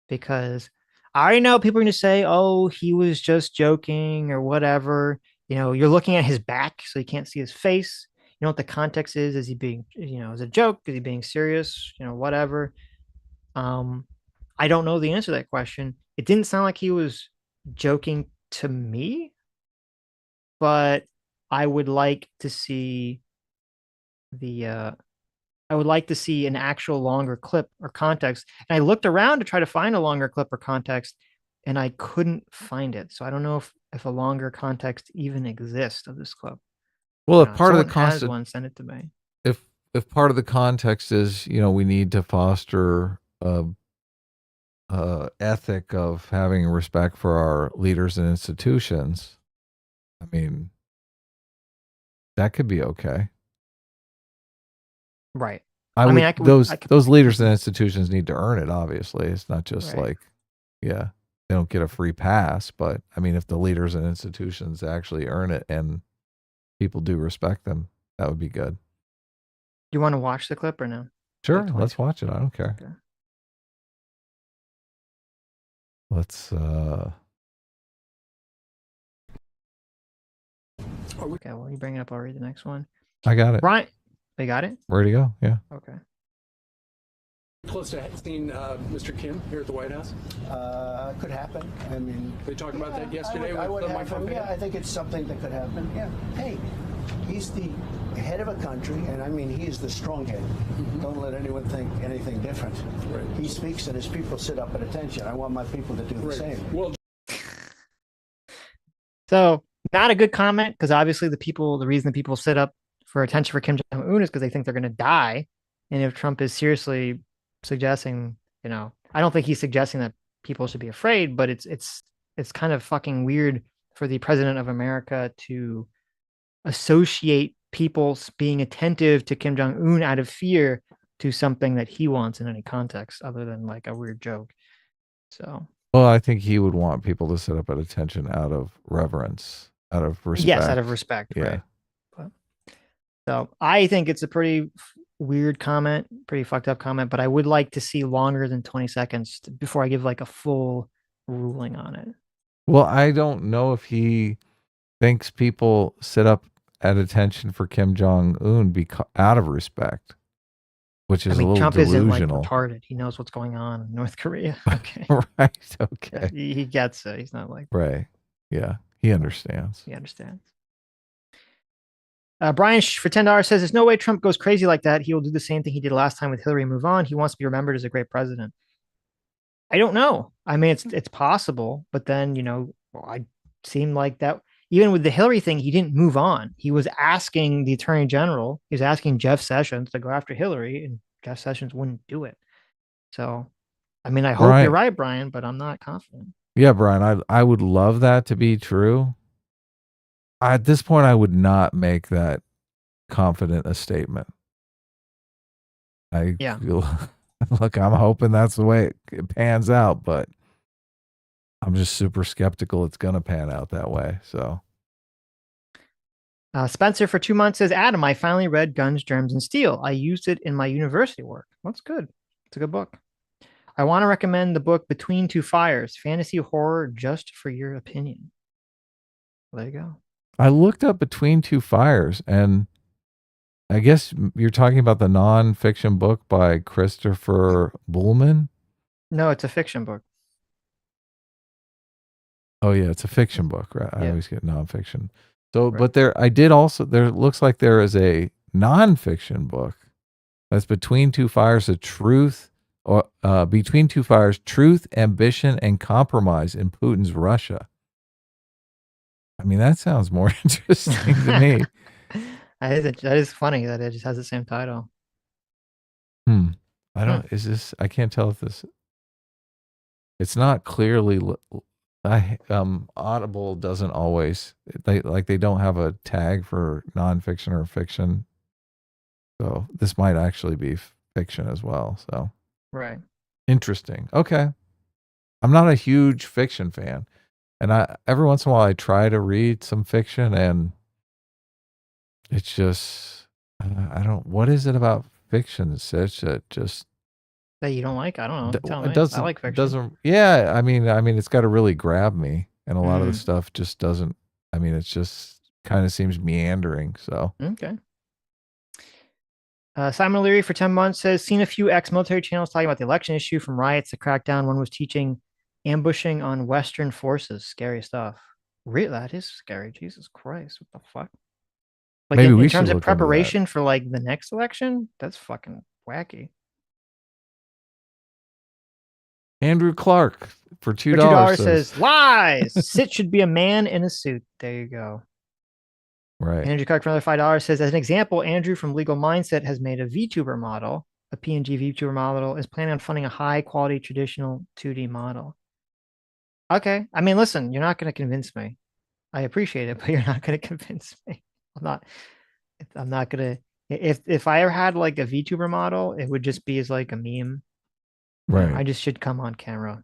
because I already know people are going to say, oh, he was just joking or whatever. You're looking at his back, so you can't see his face. You know what the context is? Is he being, is it a joke? Is he being serious? Whatever. I don't know the answer to that question. It didn't sound like he was. joking to me, but I would like to see the I would like to see an actual longer clip or context. And I looked around to try to find a longer clip or context, and I couldn't find it. So I don't know if a longer context even exists of this clip. Well, You if know, if part of the someone has constant, one, send it to me. if if part of the context is, we need to foster a ethic of having respect for our leaders and institutions, I mean, that could be okay. Right. I I mean, would I could those I could those leaders and mhm, institutions need to earn it, obviously. It's not just right. like, yeah, they don't get a free pass, but I mean, if the leaders and institutions actually earn it and people do respect them, that would be good. You want to watch the clip or no? It's like Sure, 20 let's seconds. watch it. I don't care. Okay. Let's Okay, well, you bring it up, I'll read the next one. I got it. Brian, they got it? Where'd he go? Yeah. Okay. Close to seeing Mr. Kim here at the White House? Could happen. I mean, They talked about that yesterday I would with have Mike him. Pompeo? Yeah, I think it's something that could happen. Yeah. Hey, he's the head of a country, and I mean, he is the strong head. Don't let anyone think anything different. Right. He speaks, and his people sit up at attention. I want my people to do the Right. same. Well, So, not a good comment because obviously the reason the people sit up for attention for Kim Jong Un is because they think they're going to die. And if Trump is seriously suggesting, I don't think he's suggesting that people should be afraid, but it's kind of fucking weird for the president of America to associate people being attentive to Kim Jong Un out of fear to something that he wants in any context other than like a weird joke. So, Well, I think he would want people to sit up at attention out of reverence, out of yes, out of respect. respect, Yeah. right? But, so I think it's a pretty weird comment, pretty fucked up comment, but I would like to see longer than 20 seconds before I give like a full ruling on it. Well, I don't know if he thinks people sit up at attention for Kim Jong Un out of respect, which I is a mean, little Trump isn't like delusional. retarded. He knows what's going on in North Korea. Okay. Right. Yeah, Okay. he gets it. He's not like, Right. Yeah. He understands. he understands. Brian for $10 says, "There's no way Trump goes crazy like that. He will do the same thing he did last time with Hillary and move on. He wants to be remembered as a great president." I don't know. I mean, it's possible, but then I seemed like that. Even with the Hillary thing, he didn't move on. He was asking the attorney general, he was asking Jeff Sessions to go after Hillary, and Jeff Sessions wouldn't do it. So, I mean, I hope you're Brian. right, Brian, but I'm not confident. Yeah, Brian, I would love that to be true. At this point, I would not make that confident a statement. I Yeah. feel, look, I'm hoping that's the way it pans out, but I'm just super skeptical it's going to pan out that way. So, Spencer for 2 months says, Adam, I finally read Guns, Germs, and Steel. I used it in my university work. That's good. It's a good book. I want to recommend the book Between Two Fires, fantasy horror just for your opinion. There you go. I looked up Between Two Fires, and I guess you're talking about the nonfiction book by Christopher Buhlman. No, it's a fiction book. Oh yeah, it's a fiction book, right? I Yeah. always get nonfiction. So, Right. but there looks like there is a nonfiction book that's Between Two Fires, the truth, or Between Two Fires, truth, ambition, and compromise in Putin's Russia. I mean, that sounds more interesting to me. That is funny that it just has the same title. I don't. Is this? I can't tell if this. It's not clearly. Audible doesn't always. They don't have a tag for nonfiction or fiction. So this might actually be fiction as well. So Right. interesting. Okay. I'm not a huge fiction fan, and I every once in a while I try to read some fiction, and it's just I don't. What is it about fiction, Sitch, that just That you don't like? I don't know. Tell it me. I like fiction. doesn't. Yeah, I mean, it's got to really grab me, and a lot of the Mm, stuff just doesn't. I mean, it's just kind of seems meandering. So okay. Simon O'Leary for 10 months says, seen a few ex-military channels talking about the election issue from riots to crackdown. One was teaching ambushing on Western forces. Scary stuff. Really, that is scary. Jesus Christ, what the fuck? Like Maybe in we should terms of look into that. preparation for like the next election, that's fucking wacky. Andrew Clark for For $2 $2 says, says lies. Sitch should be a man in a suit. There you go. right. Andrew Clark for another $5 says, as an example, Andrew from Legal Mindset has made a VTuber model. A PNG VTuber model is planning on funding a high quality traditional 2D model. Okay. I mean, listen, you're not going to convince me. I appreciate it, but you're not going to convince me. I'm not. I'm not gonna. If I ever had like a VTuber model, it would just be as like a meme. You know, I Right. just should come on camera.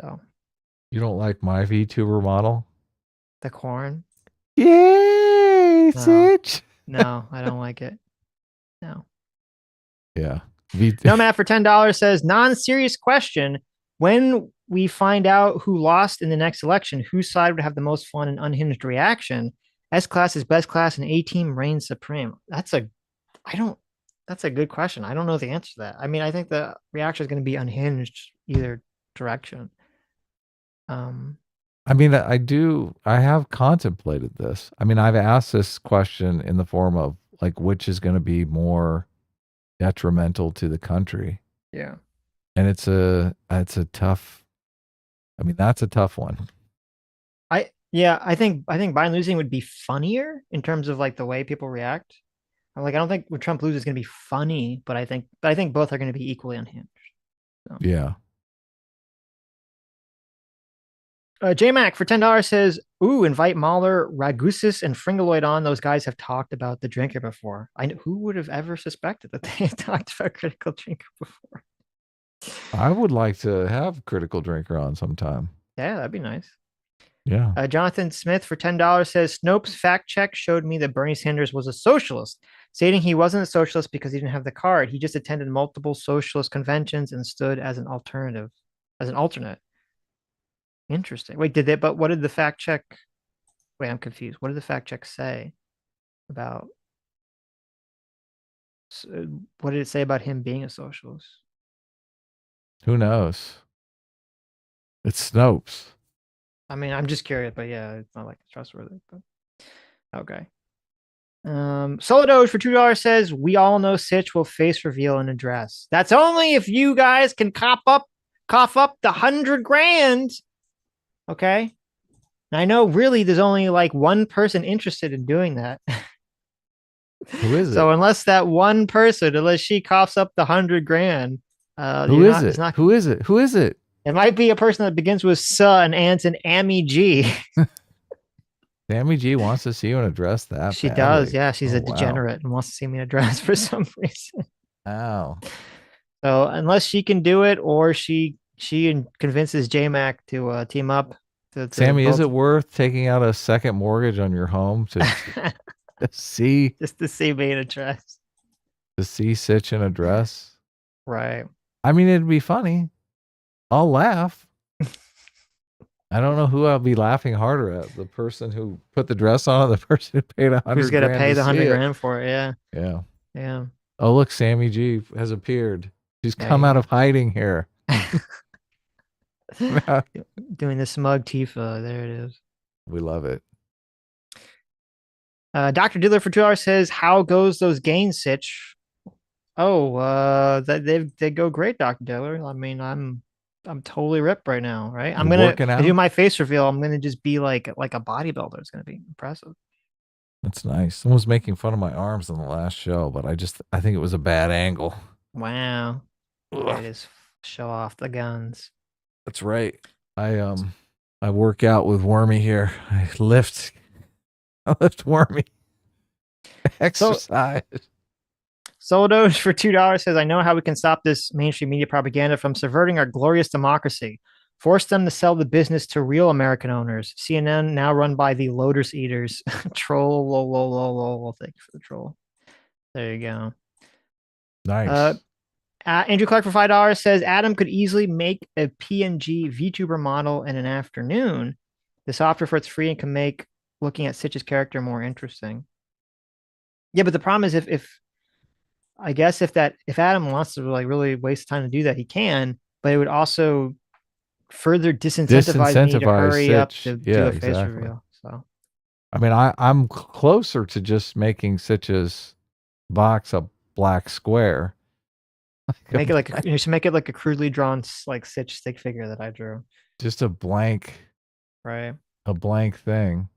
So You don't like my VTuber model? the corn. Yay, No, Sitch. no, I don't like it. No. Yeah. Nomad for $10 says non-serious question. When we find out who lost in the next election, whose side would have the most fun and unhinged reaction? S class is best class and A team reigns supreme. I don't, that's a good question. I don't know the answer to that. I mean, I think the reaction is going to be unhinged either direction. I mean, I have contemplated this. I mean, I've asked this question in the form of like, which is going to be more detrimental to the country? Yeah. And it's a tough, I mean, that's a tough one. I think Biden losing would be funnier in terms of like the way people react. Like I don't think when Trump loses is going to be funny, but I think both are going to be equally unhinged. So. Yeah. JMac for $10 says, "Ooh, invite Mahler, Ragusis, and Fringaloid on. Those guys have talked about the drinker before. Who would have ever suspected that they had talked about critical drinker before? I would like to have Critical Drinker on sometime. Yeah, that'd be nice." Yeah. Jonathan Smith for $10 says Snopes fact check showed me that Bernie Sanders was a socialist, stating he wasn't a socialist because he didn't have the card. He just attended multiple socialist conventions and stood as an alternative, as an alternate. Interesting. Wait, but what did the fact check? Wait, I'm confused. What did the fact check say about, what did it say about him being a socialist? Who knows? It's Snopes. I mean, I'm just curious, but yeah, it's not like trustworthy. But okay. Solo Doge for $2 says we all know Sitch will face reveal and address. That's only if you guys can cough up the 100 grand. Okay. And I know really there's only like one person interested in doing that. Who is So it? unless she coughs up the 100 grand, Who you're is not. It's it? not. Who is it? Who is it? It might be a person that begins with "sa" and ends in "Amy G." Sammy G wants to see you in a dress that She does. badly. Yeah, she's Oh, a wow. degenerate and wants to see me in a dress for some reason. Ow. So unless she can do it, or she convinces JMac to team up to Sammy, is both it worth taking out a second mortgage on your home to see just to see me in a dress, Sitch in a dress? right? I mean, it'd be funny. I'll laugh. I don't know who I'll be laughing harder at. The person who put the dress on, or the person who paid Who's 100 gonna grand pay to the see 100 it. grand for it? Yeah, Yeah. yeah. Oh, look, Sammy G has appeared. She's There come you out go. of hiding here. Doing the smug Tifa. There it is. We love it. Dr. Dealer for $2 says, "How goes those gains, Sitch?" Oh, they go great, Dr. Dealer. I mean, I'm totally ripped right now, right? You're working I do out? my face reveal. I'm gonna just be like a bodybuilder. It's gonna be impressive. That's nice. Someone was making fun of my arms on the last show, but I think it was a bad angle. Wow. There Ugh. it is. Show off the guns. That's right. I work out with Wormy here. I lift Wormy. Exercise. Soldos for $2 says, "I know how we can stop this mainstream media propaganda from subverting our glorious democracy. Force them to sell the business to real American owners. CNN now run by the Lotus Eaters." Troll, lol, lol, lol, lol. Well, thank you for the troll. There you go. Nice. Andrew Clark for $5 says Adam could easily make a PNG VTuber model in an afternoon. The software for it's free and can make looking at Sitch's character more interesting. Yeah, but the problem is if I guess if Adam wants to like really waste time to do that, he can, but it would also further disincentivize me to hurry up Sitch. to Yeah, do a face exactly. reveal. So I mean, I'm closer to just making Sitch's box a black square. make it like you should make it like a crudely drawn like Sitch stick figure that I drew. Just a blank Right. thing.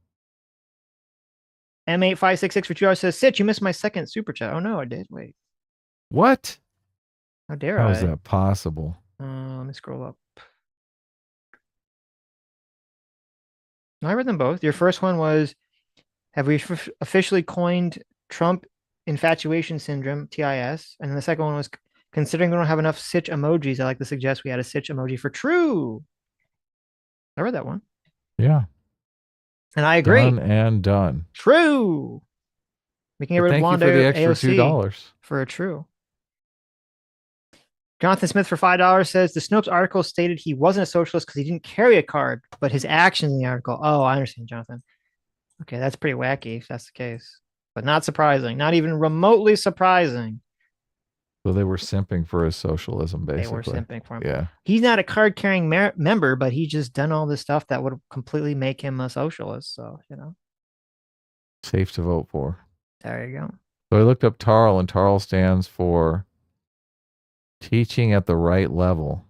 M8566 for $2 says, Sitch, you missed my second super chat. Oh no, I did. Wait. What? How dare How I? is that possible? Let me scroll up. I read them both. Your first one was, have we officially coined Trump infatuation syndrome, TIS? And then the second one was, considering we don't have enough Sitch emojis, I like to suggest we add a Sitch emoji for true. I read that one. Yeah. And I agree. Done and done. True. We can get rid of Thank you for the extra $2 for a true. Jonathan Smith for $5 says the Snopes article stated he wasn't a socialist because he didn't carry a card, but his actions in the article. Oh, I understand, Jonathan. Okay, that's pretty wacky if that's the case, but not surprising. Not even remotely surprising. So they were simping for his socialism, basically. They were simping for him. Yeah. He's not a card-carrying member, but he just done all this stuff that would completely make him a socialist. So, Safe to vote for. There you go. So I looked up TARL, and TARL stands for Teaching at the Right Level.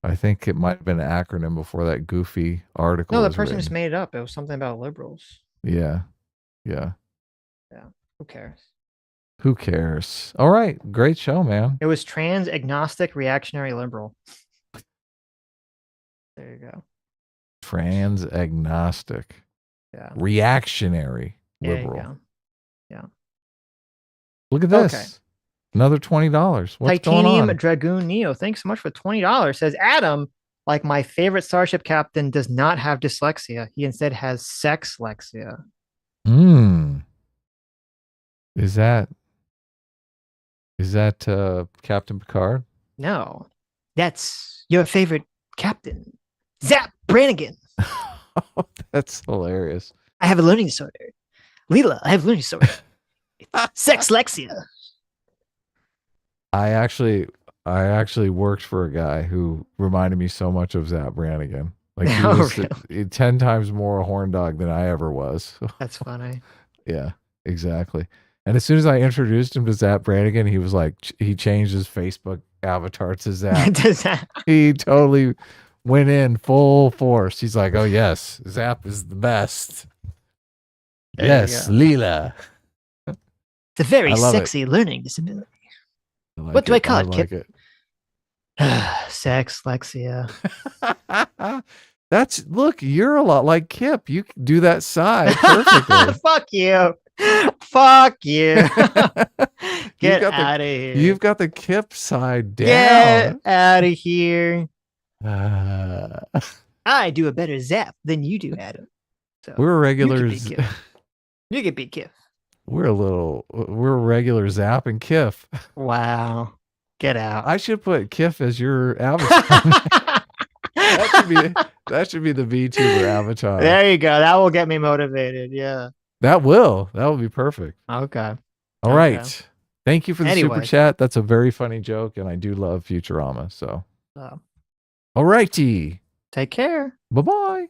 I think it might have been an acronym before that goofy article. No, the person just made it up. It was something about liberals. Yeah. Yeah. Yeah. Who cares? Who cares? All right. Great show, man. It was trans agnostic reactionary liberal. There you go. Trans agnostic. Yeah. Reactionary liberal. There you go. Yeah. Look at this. Okay. Another $20. What's Titanium going on? Dragoon Neo. Thanks so much for $20. Says Adam, like my favorite starship captain, does not have dyslexia. He instead has sexlexia. Is that Captain Picard? No, that's your favorite captain, Zap Brannigan. That's hilarious. I have a learning disorder. Leela, I have a learning disorder. Sexlexia. I actually worked for a guy who reminded me so much of Zap Brannigan. Like he was really? 10 times more a horn dog than I ever was. That's funny. Yeah, exactly. And as soon as I introduced him to Zap Brannigan, he was like, he changed his Facebook avatar to Zap. He totally went in full force. He's like, oh yes, Zap is the best. Yes, Leela. It's a very sexy learning disability. What do I call it, Kip? Sexlexia. Look, you're a lot like Kip. You can do that side perfectly. Fuck you. Fuck you. Get out of here. You've got the Kip side down. Get out of here. I do a better Zap than you do, Adam. So we're regulars. You can be Kip. We're a regular Zap and Kiff. Wow. Get out. I should put Kiff as your avatar. that should be the VTuber avatar. There you go. That will get me motivated. Yeah. That will be perfect. Okay. All right. Thank you for the super chat. That's a very funny joke, and I do love Futurama. So. All righty. Take care. Bye-bye.